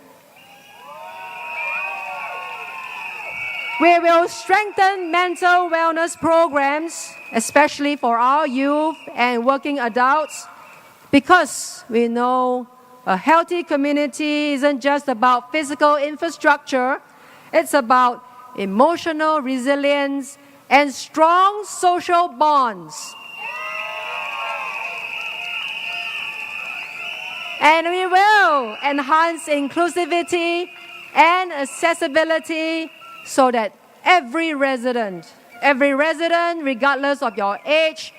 We will strengthen mental wellness programs, especially for our youth and working adults, because we know a healthy community isn't just about physical infrastructure, it's about emotional resilience and strong social bonds. And we will enhance inclusivity and accessibility so that every resident, regardless of your age,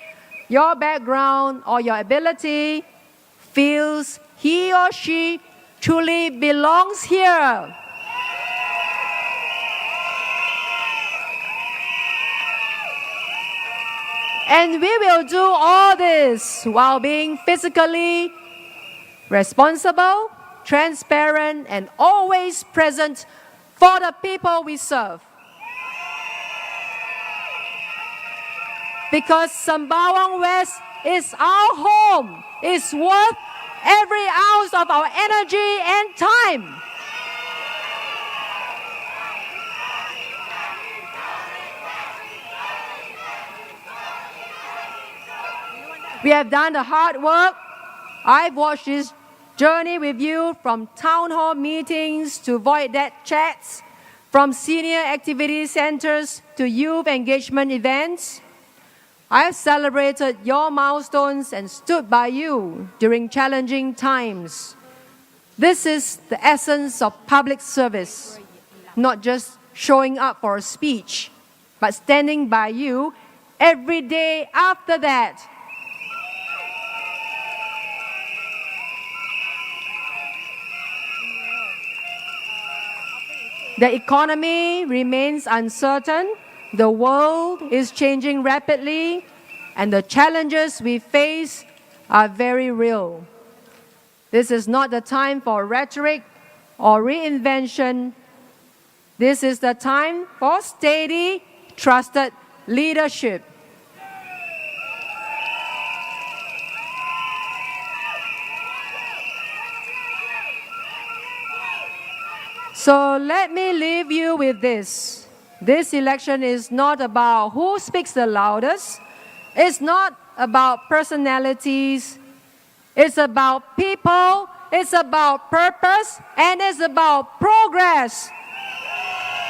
your background, or your ability, feels he or she truly belongs here. And we will do all this while being physically responsible, transparent, and always present for the people we serve. Because Sembawang West is our home, is worth every ounce of our energy and time. We have done the hard work. I've watched this journey with you from town hall meetings to void deck chats, from senior activity centers to youth engagement events. I've celebrated your milestones and stood by you during challenging times. This is the essence of public service, not just showing up for a speech, but standing by you every day after that. The economy remains uncertain, the world is changing rapidly, and the challenges we face are very real. This is not the time for rhetoric or reinvention. This is the time for steady, trusted leadership. So let me leave you with this. This election is not about who speaks the loudest. It's not about personalities. It's about people. It's about purpose. And it's about progress.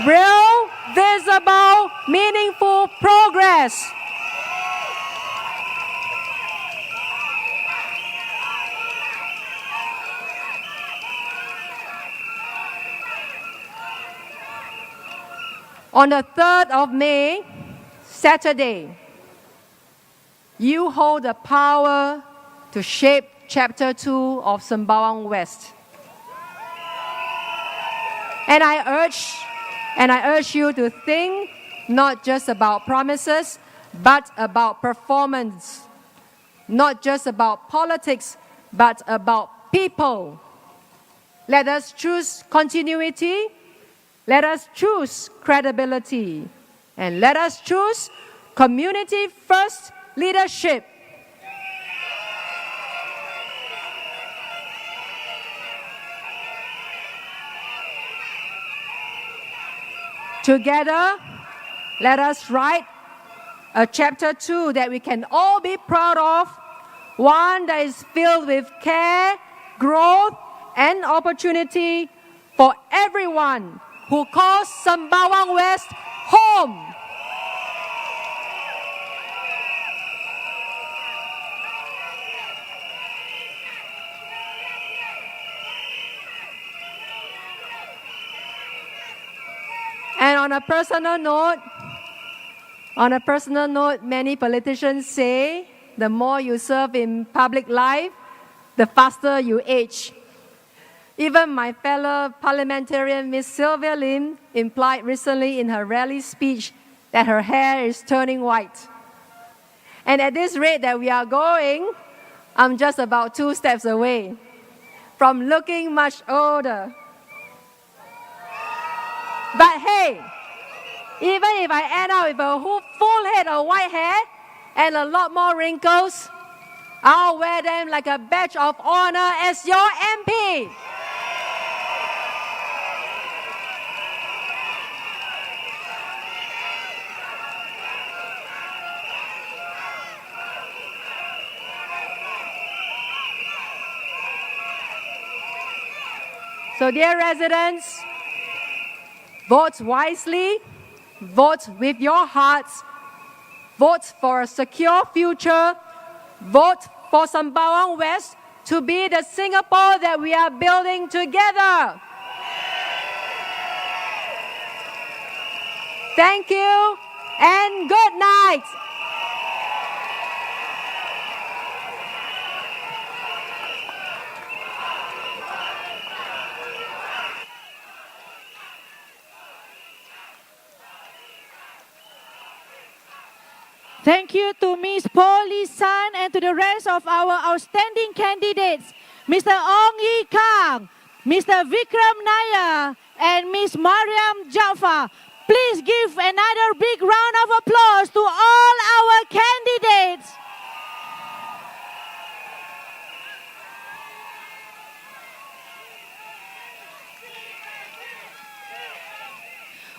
Real, visible, meaningful progress. On the 3rd of May, Saturday, you hold the power to shape Chapter 2 of Sembawang West. And I urge you to think not just about promises, but about performance. Not just about politics, but about people. Let us choose continuity. Let us choose credibility, and let us choose community-first leadership. Together, let us write a chapter 2 that we can all be proud of, one that is filled with care, growth, and opportunity for everyone who calls Sembawang West home. And on a personal note, many politicians say the more you serve in public life, the faster you age. Even my fellow parliamentarian, Ms. Sylvia Lim, implied recently in her rally speech that her hair is turning white. And at this rate that we are going, I'm just about 2 steps away from looking much older. But hey, even if I end up with a full head of white hair and a lot more wrinkles, I'll wear them like a badge of honor as your MP. So dear residents, vote wisely, vote with your hearts, vote for a secure future, vote for Sembawang West to be the Singapore that we are building together. Thank you and good night. Thank you to Ms. Polly San and to the rest of our outstanding candidates, Mr. Ong Yi Kang, Mr. Vikram Nair, and Ms. Mariam Jafar. Please give another big round of applause to all our candidates.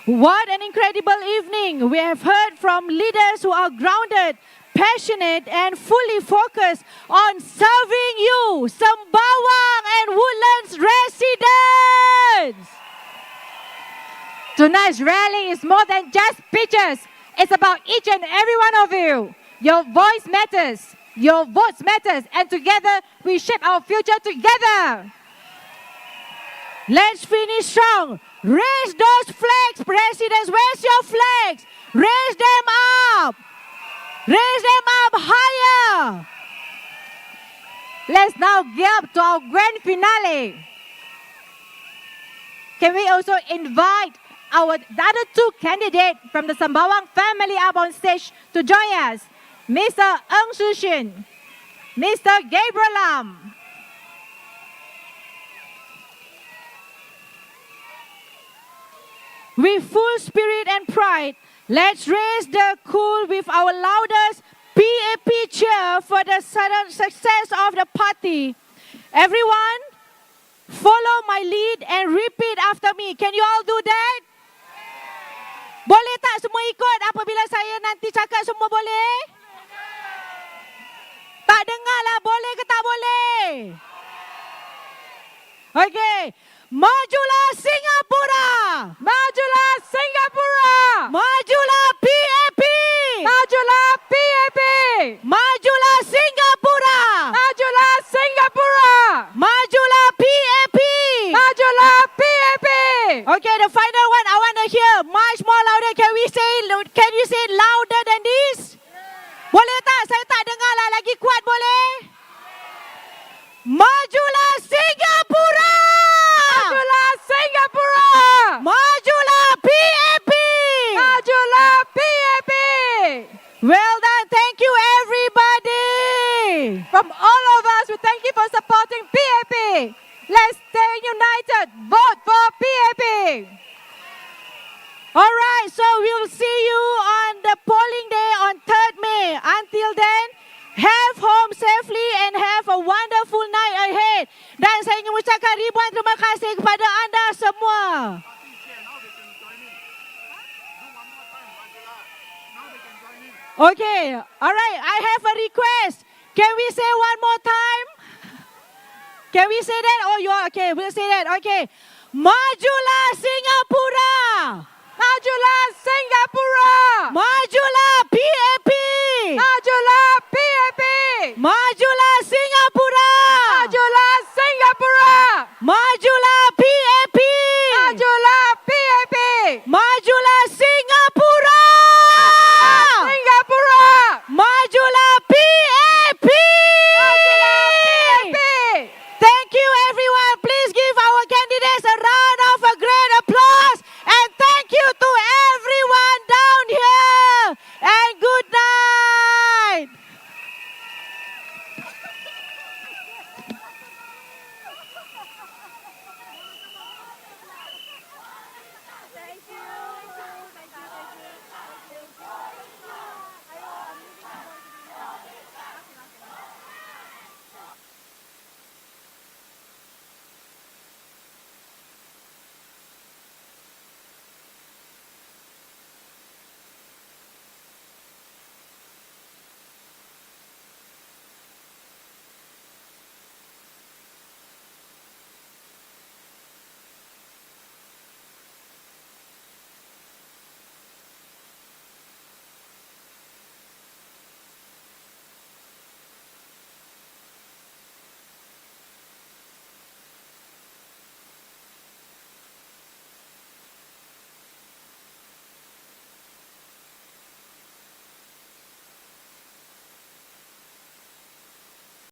What an incredible evening. We have heard from leaders who are grounded, passionate, and fully focused on serving you, Sembawang and Woodlands residents. Tonight's rally is more than just pictures. It's about each and every one of you. Your voice matters. Your votes matters. And together, we shape our future together. Let's finish strong. Raise those flags, presidents. Where's your flags? Raise them up. Raise them up higher. Let's now gear up to our grand finale. Can we also invite the other 2 candidates from the Sembawang family up on stage to join us? Mr. Ng Shixin, Mr. Gabriel Lam. With full spirit and pride, let's raise the cool with our loudest PAP cheer for the sudden success of the party. Everyone, follow my lead and repeat after me. Can you all do that? Boleh tak semua ikut apabila saya nanti cakap, semua boleh? Tak dengar lah, boleh ke tak boleh? Okay. Majulah Singapura! Majulah Singapura! Majulah PAP! Majulah PAP! Majulah Singapura! Majulah Singapura! Majulah PAP! Majulah PAP! Okay, the final one I want to hear much more louder. Can you say it louder than this? Boleh tak? Saya tak dengar lah. Lagi kuat boleh? Majulah Singapura! Majulah Singapura! Majulah PAP! Majulah PAP! Well done. Thank you, everybody. From all of us, we thank you for supporting PAP. Let's stay united. Vote for PAP. All right, so we'll see you on the polling day on 3rd May. Until then, have home safely and have a wonderful night ahead. Dan saya ingin mengucapkan ribuan terima kasih kepada anda semua. Okay, all right, I have a request. Can we say one more time? Can we say that? Oh, you are okay. We'll say that. Okay. Majulah Singapura! Majulah Singapura! Majulah PAP! Majulah PAP! Majulah